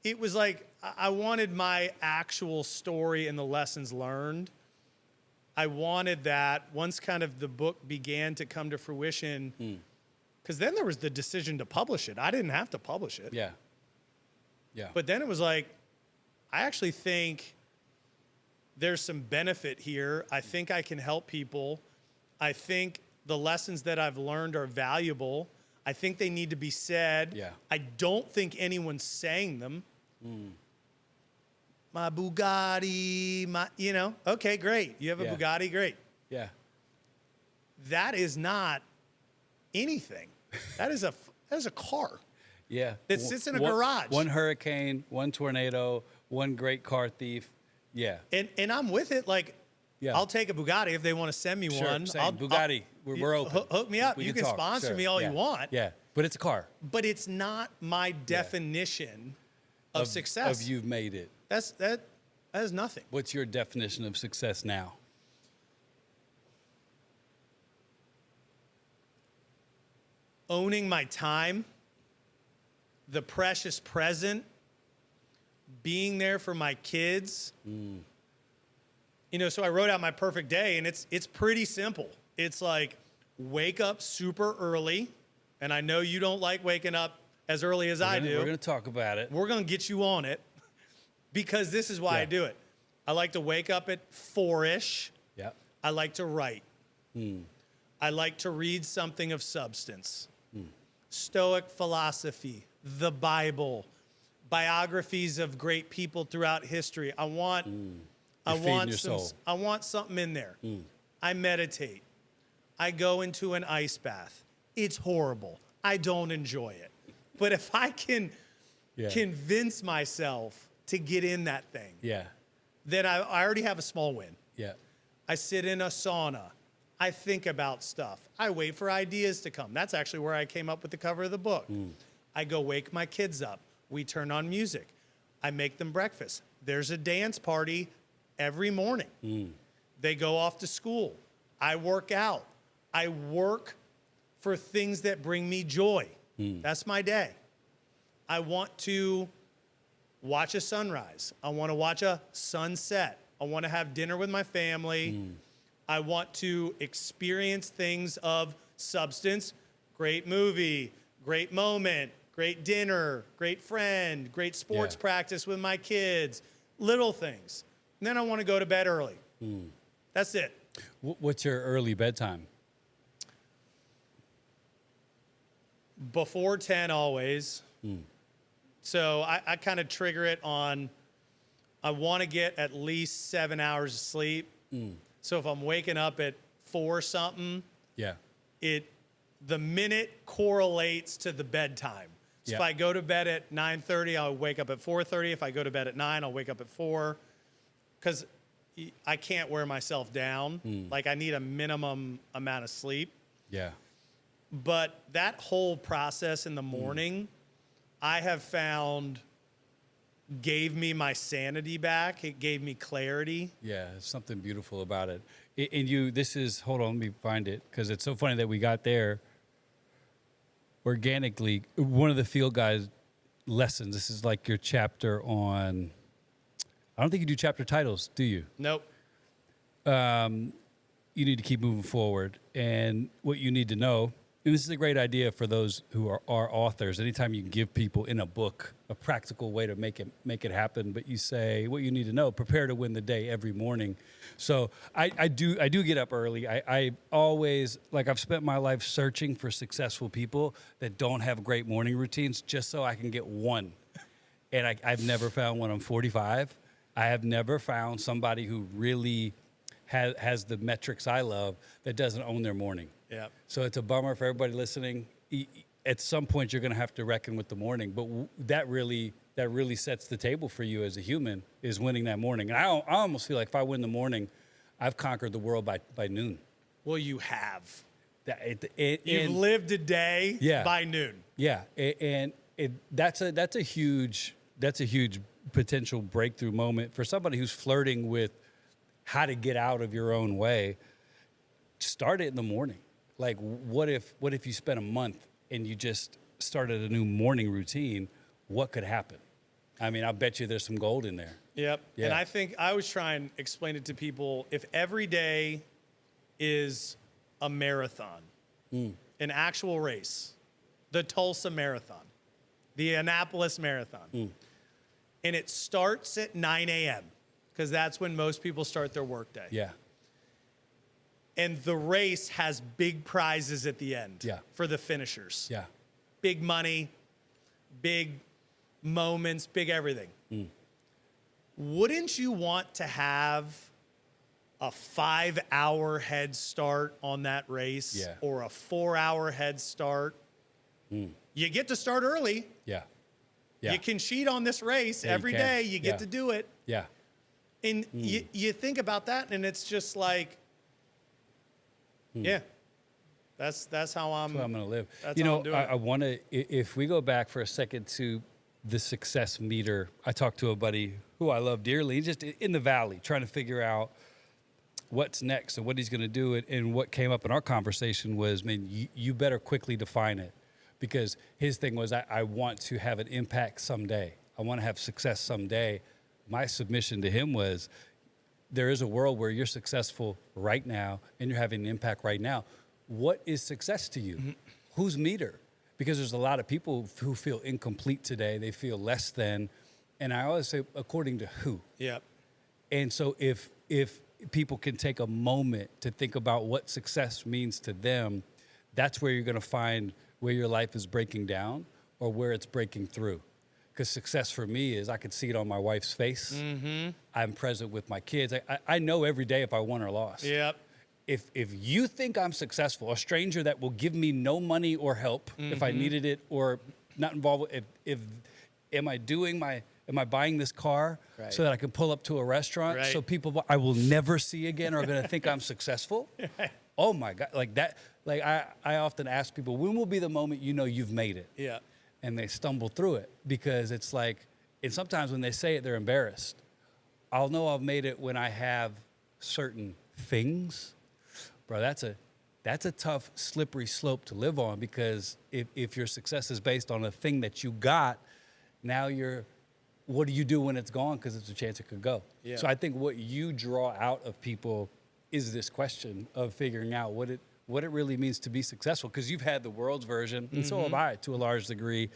it was like I wanted my actual story and the lessons learned. I wanted that once kind of the book began to come to fruition, because then there was the decision to publish it. I didn't have to publish it. Yeah. Yeah. But then it was like, I actually think there's some benefit here. I think I can help people. I think the lessons that I've learned are valuable. I think they need to be said. Yeah. I don't think anyone's saying them. My Bugatti, okay, great. You have a Bugatti, great. Yeah. That is not anything. That is a car. Yeah. That sits in a garage. One hurricane, one tornado, one great car thief. Yeah. And I'm with it. Like, I'll take a Bugatti if they want to send me one. Same. Bugatti, we're open. Hook me up. We You can talk. sponsor me all you want. Yeah. But it's a car. But it's not my definition of success. Of you've made it. That is nothing. What's your definition of success now? Owning my time, the precious present, being there for my kids. So I wrote out my perfect day, and it's pretty simple. It's like, wake up super early, and I know you don't like waking up as early as I do. We're going to talk about it. We're going to get you on it, because this is why I do it. I like to wake up at 4-ish. Yeah. I like to write. I like to read something of substance. Stoic philosophy, the Bible, biographies of great people throughout history. I want something in there. I meditate. I go into an ice bath. It's horrible. I don't enjoy it. But if I can convince myself to get in that thing, then I already have a small win. Yeah. I sit in a sauna. I think about stuff. I wait for ideas to come. That's actually where I came up with the cover of the book. I go wake my kids up. We turn on music. I make them breakfast. There's a dance party every morning. They go off to school. I work out. I work for things that bring me joy. That's my day. I want to watch a sunrise. I want to watch a sunset. I want to have dinner with my family. I want to experience things of substance. Great movie, great moment, great dinner, great friend, great sports practice with my kids, little things. And then I want to go to bed early. That's it. What's your early bedtime? Before 10 always. So I kind of trigger it on, I want to get at least 7 hours of sleep. So if I'm waking up at 4 something, the minute correlates to the bedtime. So if I go to bed at 9:30, I'll wake up at 4:30. If I go to bed at 9, I'll wake up at 4. Because I can't wear myself down. Like, I need a minimum amount of sleep. Yeah. But that whole process in the morning, I have found, gave me my sanity back. It gave me clarity. Yeah, there's something beautiful about it. Hold on, let me find it, because it's so funny that we got there organically. One of the Field Guys lessons, this is like your chapter on, I don't think you do chapter titles, do you? Nope. You need to keep moving forward. And what you need to know, and this is a great idea for those who are authors. Anytime you can give people in a book a practical way to make it happen, but you say what you need to know: prepare to win the day every morning. So I do get up early. I always, like, I've spent my life searching for successful people that don't have great morning routines, just so I can get one. And I've never found one. I'm 45. I have never found somebody who really has the metrics I love that doesn't own their morning. Yeah. So it's a bummer for everybody listening. At some point, you're going to have to reckon with the morning, but that really sets the table for you as a human, is winning that morning. And I almost feel like if I win the morning, I've conquered the world by noon. Well, you have. You've lived a day by noon. Yeah, and that's a huge potential breakthrough moment for somebody who's flirting with how to get out of your own way, start it in the morning. Like, what if you spent a month and you just started a new morning routine? What could happen? I mean, I bet you there's some gold in there. Yep. Yeah. And I think I always try and explain it to people. If every day is a marathon, an actual race, the Tulsa Marathon, the Annapolis Marathon, and it starts at 9 a.m., because that's when most people start their workday. Yeah. And the race has big prizes at the end for the finishers. Yeah. Big money, big moments, big everything. Wouldn't you want to have a 5-hour head start on that race or a 4-hour head start? You get to start early. Yeah. Yeah. You can cheat on this race every day. You get to do it. Yeah. And you think about that, and it's just like, that's how I'm going to live. That's you how know, I'm doing I want to, if we go back for a second to the success meter, I talked to a buddy who I love dearly, just in the valley, trying to figure out what's next and what he's going to do. And what came up in our conversation was, man, you better quickly define it, because his thing was, I want to have an impact someday. I want to have success someday. My submission to him was, there is a world where you're successful right now and you're having an impact right now. What is success to you? Whose meter? Because there's a lot of people who feel incomplete today. They feel less than. And I always say, according to who? Yep. And so if people can take a moment to think about what success means to them, that's where you're going to find where your life is breaking down or where it's breaking through. Because success for me is, I could see it on my wife's face. I'm present with my kids. I know every day if I won or lost. Yep. If you think I'm successful, a stranger that will give me no money or help if I needed it, or not involved, am I buying this car so that I can pull up to a restaurant so people I will never see again are going to think I'm successful? Oh my God, like that. Like I often ask people, when will be the moment you know you've made it? Yeah. And they stumble through it, because it's like, and sometimes when they say it, they're embarrassed. I'll know I've made it when I have certain things. Bro, that's a tough, slippery slope to live on, because if your success is based on a thing that you got, now what do you do when it's gone? Because it's a chance it could go. Yeah. So I think what you draw out of people is this question of figuring out what it really means to be successful, because you've had the world's version, and so have I to a large degree,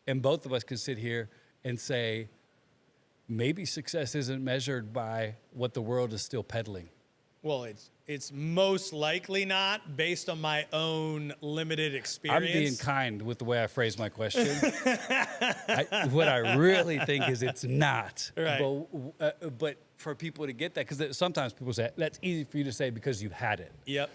and both of us can sit here and say, maybe success isn't measured by what the world is still peddling. Well, it's most likely not, based on my own limited experience. I'm being kind with the way I phrase my question. What I really think is it's not. Right. But for people to get that, because sometimes people say, that's easy for you to say because you've had it. Yep.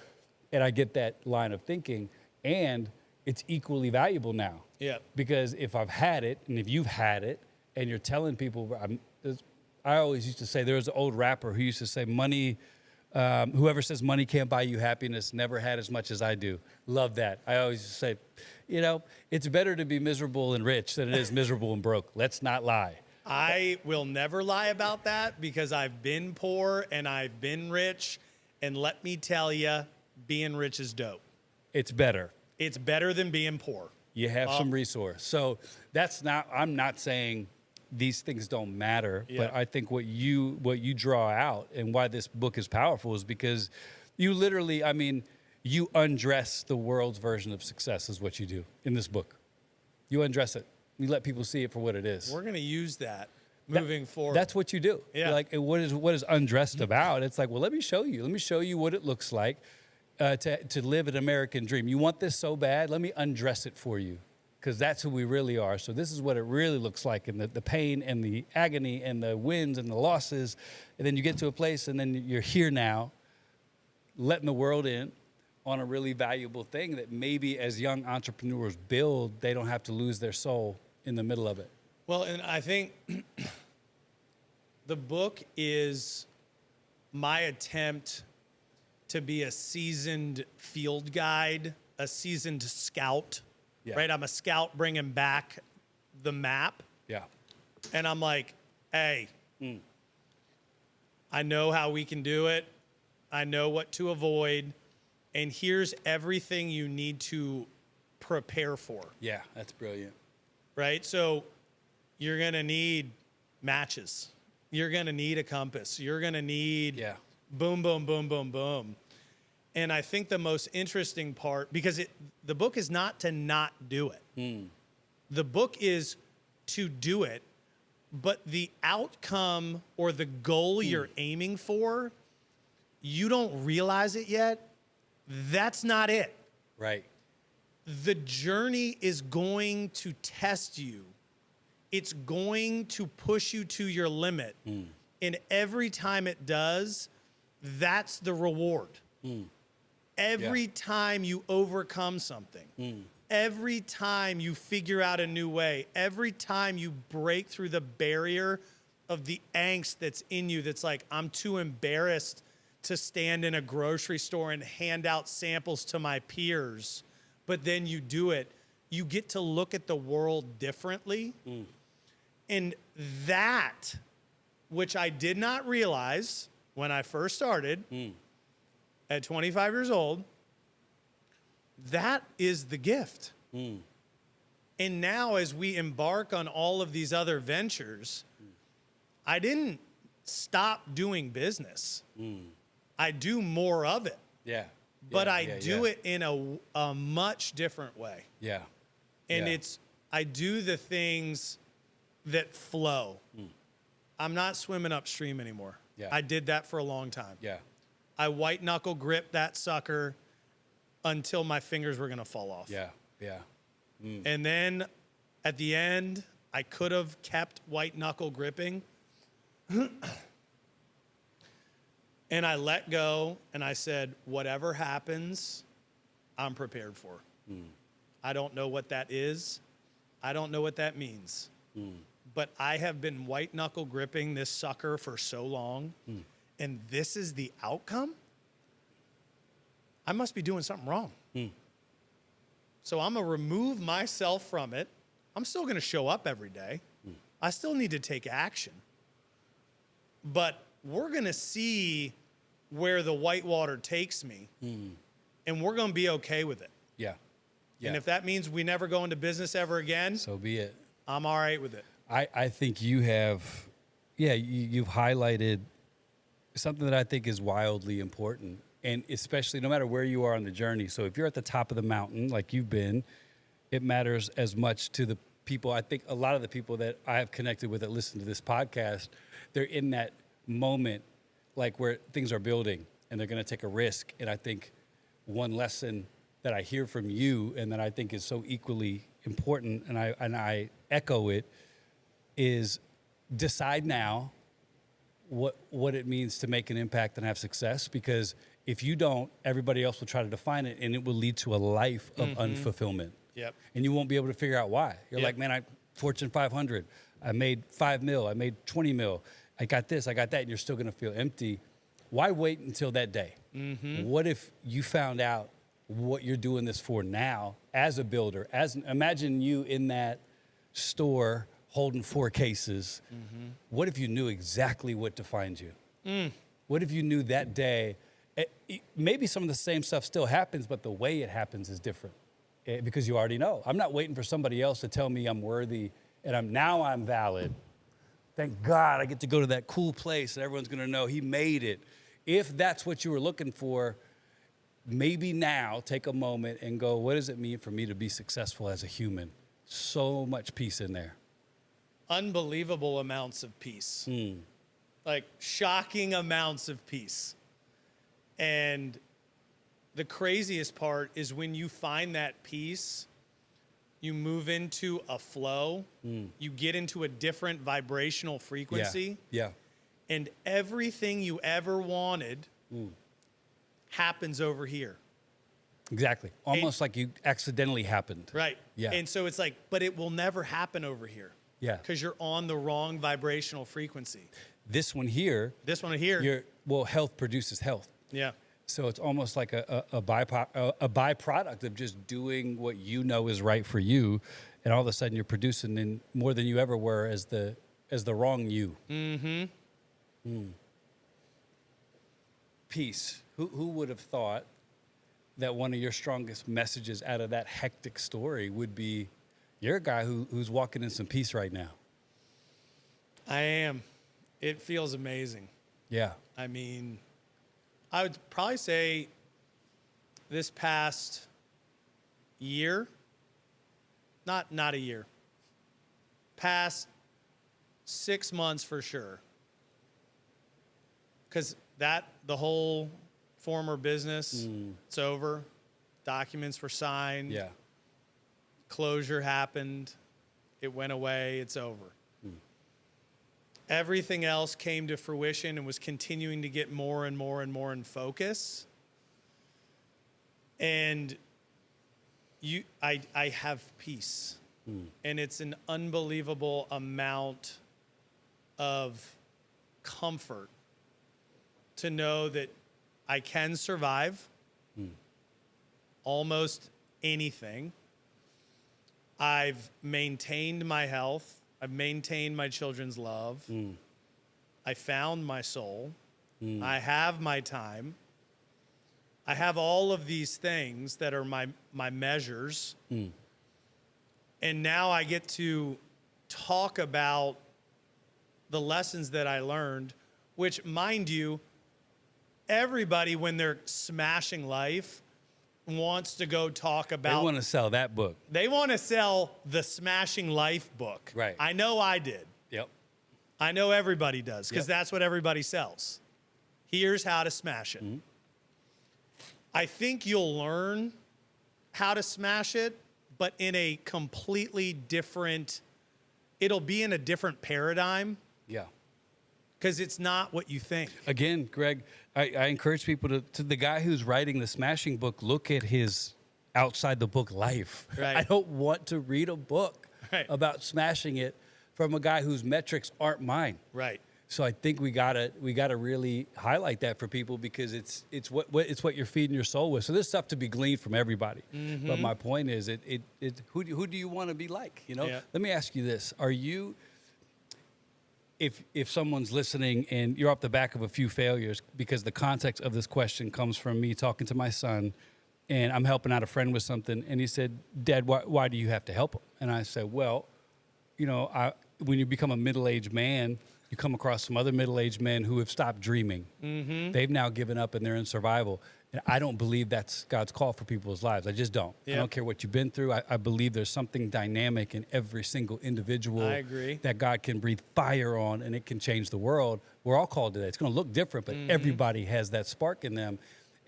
And I get that line of thinking, and it's equally valuable now. Yeah. Because if I've had it, and if you've had it, and you're telling people, I always used to say, there was an old rapper who used to say, money, whoever says money can't buy you happiness never had as much as I do. Love that. I always say, it's better to be miserable and rich than it is miserable and broke. Let's not lie. I will never lie about that, because I've been poor and I've been rich. And let me tell you, being rich is dope. It's better. It's better than being poor. You have some resource. So I'm not saying these things don't matter, but I think what you draw out and why this book is powerful is because you literally, you undress the world's version of success is what you do in this book. You undress it. You let people see it for what it is. We're going to use that moving forward. That's what you do. Yeah. Like, what is undressed about? It's like, well, let me show you. Let me show you what it looks like to live an American dream. You want this so bad? Let me undress it for you, because that's who we really are. So this is what it really looks like, and the pain and the agony and the wins and the losses. And then you get to a place, and then you're here now, letting the world in on a really valuable thing that maybe as young entrepreneurs build, they don't have to lose their soul in the middle of it. Well, and I think the book is my attempt to be a seasoned field guide, a seasoned scout, right? I'm a scout bringing back the map. Yeah. And I'm like, hey, I know how we can do it. I know what to avoid. And here's everything you need to prepare for. Yeah, that's brilliant. Right? So you're going to need matches. You're going to need a compass. You're going to need boom, boom, boom, boom, boom. And I think the most interesting part, because the book is not to not do it. The book is to do it, but the outcome or the goal you're aiming for, you don't realize it yet. That's not it. Right. The journey is going to test you. It's going to push you to your limit. And every time it does, that's the reward. Every time you overcome something, every time you figure out a new way, every time you break through the barrier of the angst that's in you, that's like, I'm too embarrassed to stand in a grocery store and hand out samples to my peers, but then you do it, you get to look at the world differently. And that, which I did not realize when I first started at 25 years old, that is the gift. And now as we embark on all of these other ventures, I didn't stop doing business. I do more of it. But I do it in a much different way. And I do the things that flow. I'm not swimming upstream anymore. I did that for a long time. I white knuckle grip that sucker until my fingers were gonna fall off. And then at the end, I could have kept white knuckle gripping. And I let go and I said, whatever happens, I'm prepared for. I don't know what that is. I don't know what that means. But I have been white knuckle gripping this sucker for so long, and this is the outcome. I must be doing something wrong. So I'm gonna remove myself from it. I'm still gonna show up every day. I still need to take action. But we're gonna see where the whitewater takes me, and we're gonna be okay with it. And if that means we never go into business ever again, so be it. I'm all right with it. I think you have, you've highlighted something that I think is wildly important, and especially no matter where you are on the journey. So if you're at the top of the mountain, like you've been, it matters as much to the people. I think a lot of the people that I have connected with that listen to this podcast, they're in that moment, like where things are building and they're going to take a risk. And I think one lesson that I hear from you and that I think is so equally important, and I echo it, is decide now what it means to make an impact and have success, because if you don't, everybody else will try to define it, and it will lead to a life of unfulfillment. And you won't be able to figure out why. You're like, man, Fortune 500, I made 5 mil, I made 20 mil, I got this, I got that, and you're still gonna feel empty. Why wait until that day? What if you found out what you're doing this for now as a builder? Imagine you in that store holding 4 cases. What if you knew exactly what defined you? What if you knew that day, maybe some of the same stuff still happens, but the way it happens is different, because you already know. I'm not waiting for somebody else to tell me I'm worthy and I'm valid. Thank God I get to go to that cool place and everyone's gonna know he made it. If that's what you were looking for, maybe now take a moment and go, what does it mean for me to be successful as a human? So much peace in there. Unbelievable amounts of peace. Like shocking amounts of peace. And the craziest part is when you find that peace, you move into a flow, you get into a different vibrational frequency. And everything you ever wanted happens over here. Exactly. Almost like you accidentally happened. Right. And so it's like, but it will never happen over here. Because you're on the wrong vibrational frequency. This one here. Health produces health. So it's almost like a byproduct of just doing what you know is right for you, and all of a sudden you're producing in more than you ever were as the wrong you. peace. Who would have thought that one of your strongest messages out of that hectic story would be, you're a guy who's walking in some peace right now? I am. It feels amazing. Yeah. I mean, I would probably say this past year, not a year, past 6 months for sure. Because the whole former business, it's over. Documents were signed. Yeah. Closure happened. It went away. It's over. Everything else came to fruition and was continuing to get more and more and more in focus. And I have peace. And it's an unbelievable amount of comfort to know that I can survive almost anything. I've maintained my health. I've maintained my children's love. I found my soul. I have my time. I have all of these things that are my measures. And now I get to talk about the lessons that I learned, which, mind you, everybody, when they're smashing life, wants to go talk about. They want to sell that book. They want to sell the Smashing Life book. Right. I know I did. Yep. I know everybody does, because Yep. that's what everybody sells. Here's how to smash it. I think you'll learn how to smash it, but in a completely different, it'll be in a different paradigm, Yeah. because it's not what you think. Again, Greg, I encourage people to the guy who's writing the smashing book, look at his outside the book life. Right. I don't want to read a book Right. about smashing it from a guy whose metrics aren't mine. Right. So I think we gotta really highlight that for people, because it's what you're feeding your soul with. So there's stuff to be gleaned from everybody. But my point is, who do you want to be like? You know. Yeah. Let me ask you this: are you, if someone's listening and you're off the back of a few failures, because the context of this question comes from me talking to my son, and I'm helping out a friend with something, and he said, "Dad, why do you have to help him?" And I said, "Well, you know, when you become a middle-aged man, you come across some other middle-aged men who have stopped dreaming. They've now given up and they're in survival. And I don't believe that's God's call for people's lives. I just don't. I Yep. don't care what you've been through. I believe there's something dynamic in every single individual I agree. that God can breathe fire on, and it can change the world. We're all called to that. It's going to look different, but everybody has that spark in them."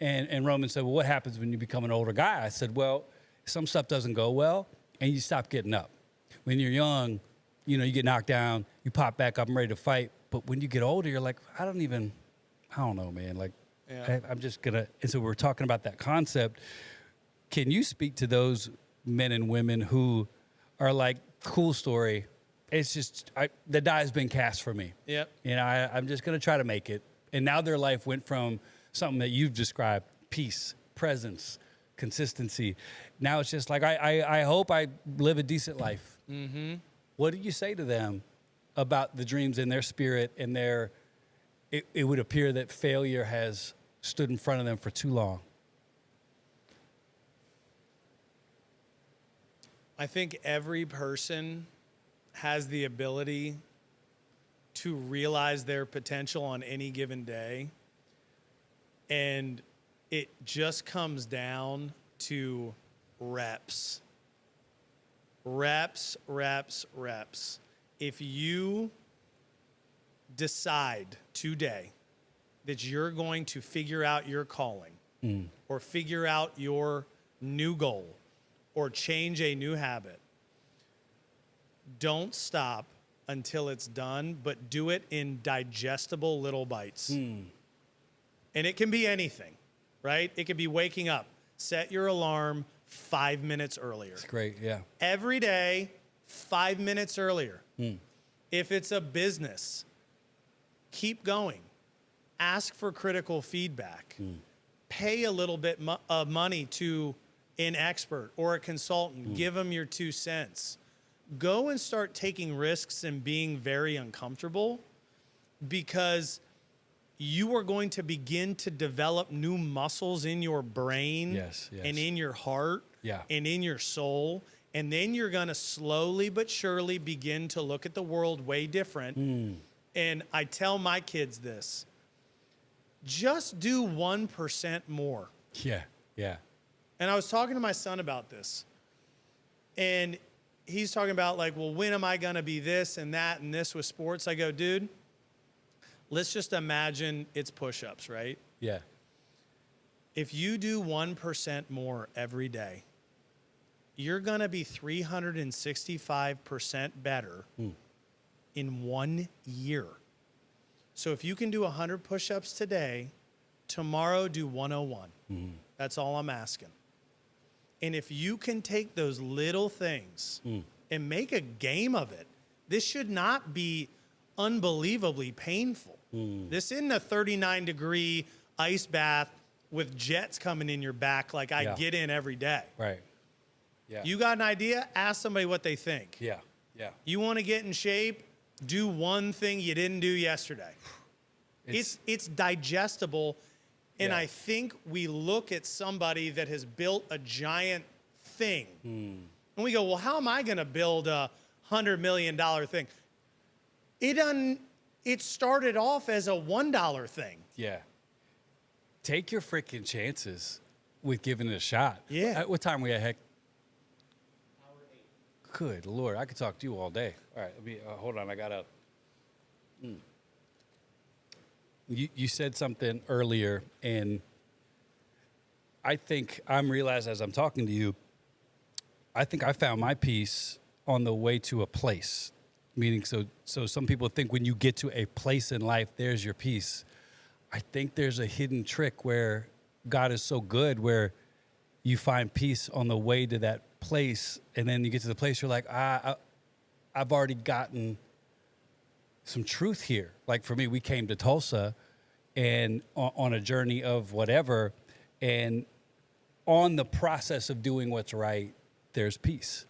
And Roman said, "Well, what happens when you become an older guy?" I said, "Well, some stuff doesn't go well, and you stop getting up. When you're young, you know, you get knocked down, you pop back up, I'm ready to fight. But when you get older, you're like, I don't know, man. Like, Yeah. I'm just going to." And so we're talking about that concept. Can you speak to those men and women who are like, cool story, it's just, the die has been cast for me. Yep. You know, I'm just going to try to make it. And now their life went from something that you've described, peace, presence, consistency. Now it's just like, I hope I live a decent life. What do you say to them about the dreams in their spirit and it would appear that failure has stood in front of them for too long? I think every person has the ability to realize their potential on any given day. And it just comes down to reps. Reps, reps, reps. If you decide today that you're going to figure out your calling or figure out your new goal or change a new habit, don't stop until it's done, but do it in digestible little bites. And it can be anything, right? It could be waking up. Set your alarm 5 minutes earlier. It's great, yeah. Every day, 5 minutes earlier. If it's a business, keep going. Ask for critical feedback. Pay a little bit of money to an expert or a consultant. Give them your 2 cents. Go and start taking risks and being very uncomfortable, because you are going to begin to develop new muscles in your brain Yes, yes. and in your heart Yeah. and in your soul. And then you're going to slowly but surely begin to look at the world way different. And I tell my kids this, just do 1% more. Yeah. Yeah. And I was talking to my son about this. And he's talking about like, well, when am I going to be this and that and this with sports? I go, dude, let's just imagine it's push-ups, right? Yeah. If you do 1% more every day, you're going to be 365% better in 1 year. So if you can do 100 push-ups today, tomorrow do 101. That's all I'm asking. And if you can take those little things and make a game of it, this should not be unbelievably painful. This isn't a 39-degree ice bath with jets coming in your back like I get in every day. Right. Yeah. You got an idea? Ask somebody what they think. Yeah. Yeah. You want to get in shape? Do one thing you didn't do yesterday. It's digestible. And I think we look at somebody that has built a giant thing and we go, well, how am I going to build a $100 million thing? It started off as a $1 thing. Yeah. Take your freaking chances with giving it a shot. Yeah. What time we at, Heck? Good Lord, I could talk to you all day. All right, let me hold on. I got to. You said something earlier, and I think I'm realized as I'm talking to you, I think I found my peace on the way to a place. Meaning, so some people think when you get to a place in life, there's your peace. I think there's a hidden trick where God is so good, where you find peace on the way to that place, and then you get to the place you're like, I've already gotten some truth here. Like for me, we came to Tulsa and on a journey of whatever, and on the process of doing what's right, there's peace.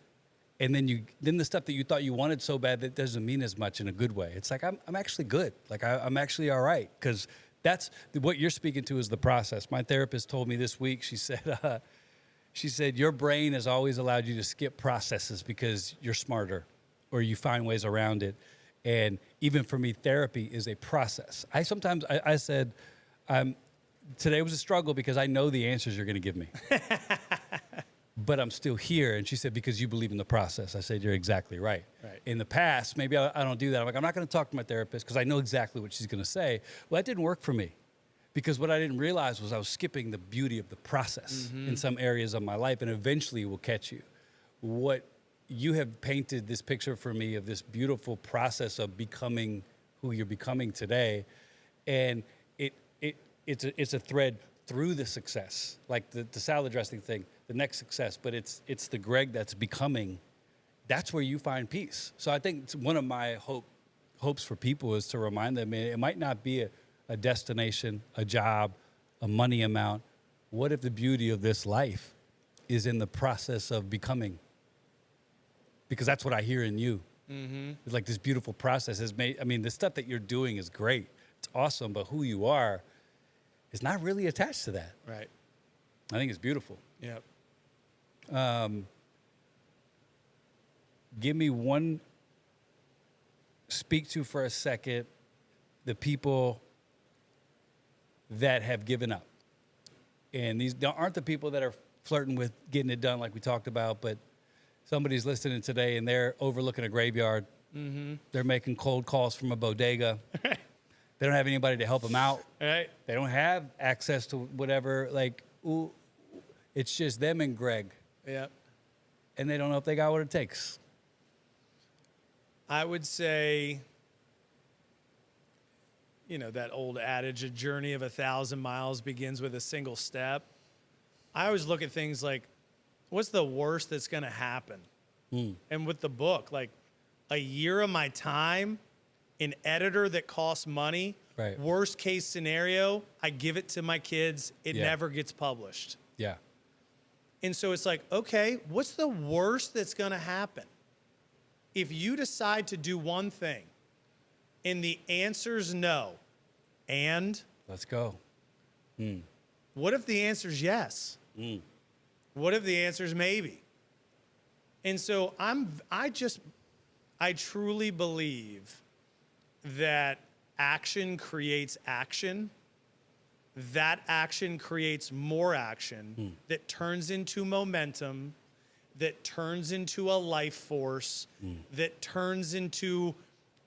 And then the stuff that you thought you wanted so bad that doesn't mean as much in a good way. It's like, I'm actually good. Like I'm actually all right. Because that's what you're speaking to is the process. My therapist told me this week, she said, your brain has always allowed you to skip processes because you're smarter or you find ways around it. And even for me, therapy is a process. I said, today was a struggle because I know the answers you're going to give me. But I'm still here. And she said, because you believe in the process. I said, you're exactly right. In the past, maybe I don't do that. I'm like, I'm not going to talk to my therapist because I know exactly what she's going to say. Well, that didn't work for me because what I didn't realize was I was skipping the beauty of the process in some areas of my life, and eventually it will catch you. What you have painted this picture for me of this beautiful process of becoming who you're becoming today, and it's a thread through the success, like the salad dressing thing, the next success, but it's the Greg that's becoming. That's where you find peace. So I think it's one of my hopes for people is to remind them it might not be a destination, a job, a money amount. What if the beauty of this life is in the process of becoming? Because that's what I hear in you. It's like this beautiful process has made, the stuff that you're doing is great. It's awesome, but who you are is not really attached to that. Right. I think it's beautiful. Yep. Give me one, speak to for a second the people that have given up. And these aren't the people that are flirting with getting it done like we talked about, but somebody's listening today and they're overlooking a graveyard. They're making cold calls from a bodega. They don't have anybody to help them out. Right. They don't have access to whatever. Like, ooh, it's just them and Greg. Yep. And they don't know if they got what it takes. I would say, that old adage, a journey of 1,000 miles begins with a single step. I always look at things like, what's the worst that's going to happen? And with the book, like a year of my time, an editor that costs money, Right. Worst case scenario, I give it to my kids. It never gets published. Yeah. And so it's like, okay, what's the worst that's going to happen? If you decide to do one thing and the answer's no, and? Let's go. What if the answer is yes? What if the answer is maybe? And so I truly believe that action creates action. That action creates more action that turns into momentum, that turns into a life force, that turns into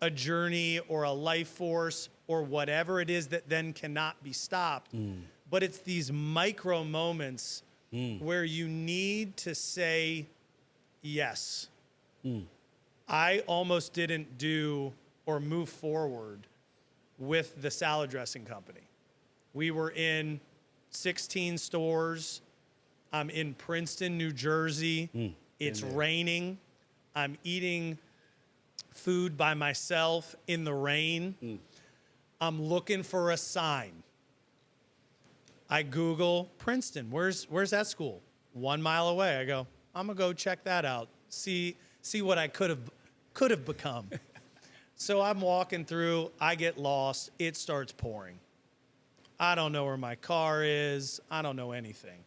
a journey or a life force or whatever it is that then cannot be stopped. But it's these micro moments where you need to say yes. I almost didn't do or move forward with the salad dressing company. We were in 16 stores. I'm in Princeton, New Jersey. It's raining. I'm eating food by myself in the rain. I'm looking for a sign. I Google Princeton. Where's that school? 1 mile away. I go, I'm gonna go check that out. See what I could have become. So I'm walking through. I get lost. It starts pouring. I don't know where my car is. I don't know anything.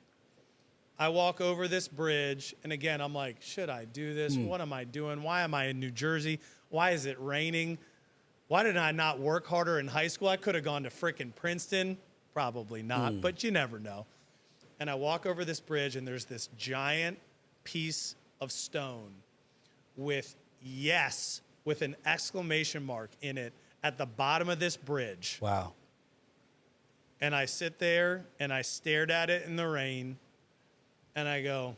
I walk over this bridge, and again, I'm like, should I do this? What am I doing? Why am I in New Jersey? Why is it raining? Why did I not work harder in high school? I could have gone to frickin' Princeton. Probably not, but you never know. And I walk over this bridge, and there's this giant piece of stone with yes, with an exclamation mark in it at the bottom of this bridge. Wow. And I sit there, and I stared at it in the rain, and I go,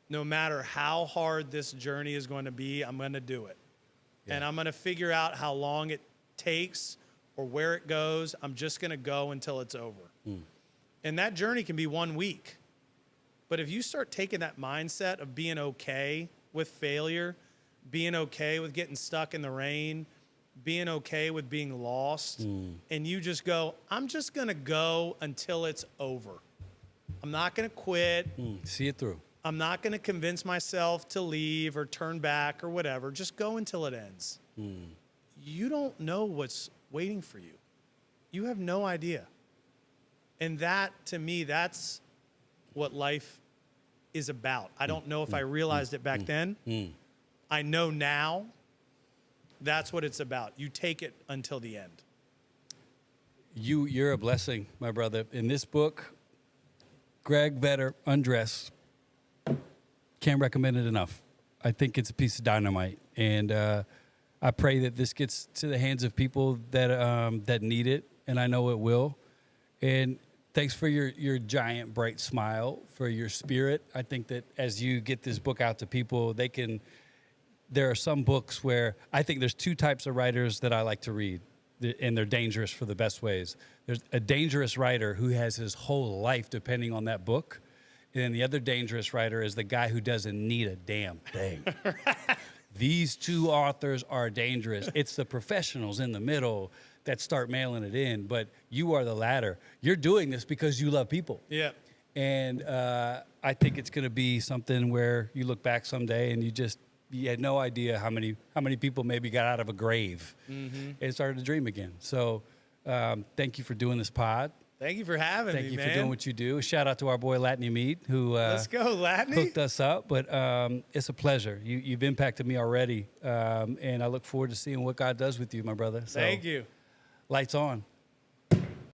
no matter how hard this journey is going to be, I'm going to do it. Yeah. And I'm going to figure out how long it takes or where it goes. I'm just going to go until it's over. And that journey can be 1 week. But if you start taking that mindset of being okay with failure, being okay with getting stuck in the rain, being okay with being lost, and you just go, I'm just going to go until it's over. I'm not going to quit. See it through. I'm not going to convince myself to leave or turn back or whatever. Just go until it ends. You don't know what's waiting for you. You have no idea. And that, to me, that's what life is about. I don't know if I realized it back then. I know now that's what it's about. You take it until the end. You're a blessing, my brother. In this book, Greg Vetter, Undressed, can't recommend it enough. I think it's a piece of dynamite. And I pray that this gets to the hands of people that need it, and I know it will. And thanks for your giant, bright smile, for your spirit. I think that as you get this book out to people, there are some books where I think there's two types of writers that I like to read, and they're dangerous for the best ways. There's a dangerous writer who has his whole life depending on that book. And then the other dangerous writer is the guy who doesn't need a damn thing. These two authors are dangerous. It's the professionals in the middle that start mailing it in, but you are the latter. You're doing this because you love people. Yeah. And I think it's going to be something where you look back someday and you had no idea how many people maybe got out of a grave and started to dream again. So thank you for doing this pod. Thank you for having me, man. Thank you for doing what you do. Shout out to our boy Latney Mead, who Let's go, Latney. Hooked us up. But it's a pleasure. You've impacted me already, and I look forward to seeing what God does with you, my brother. So, thank you. Lights on.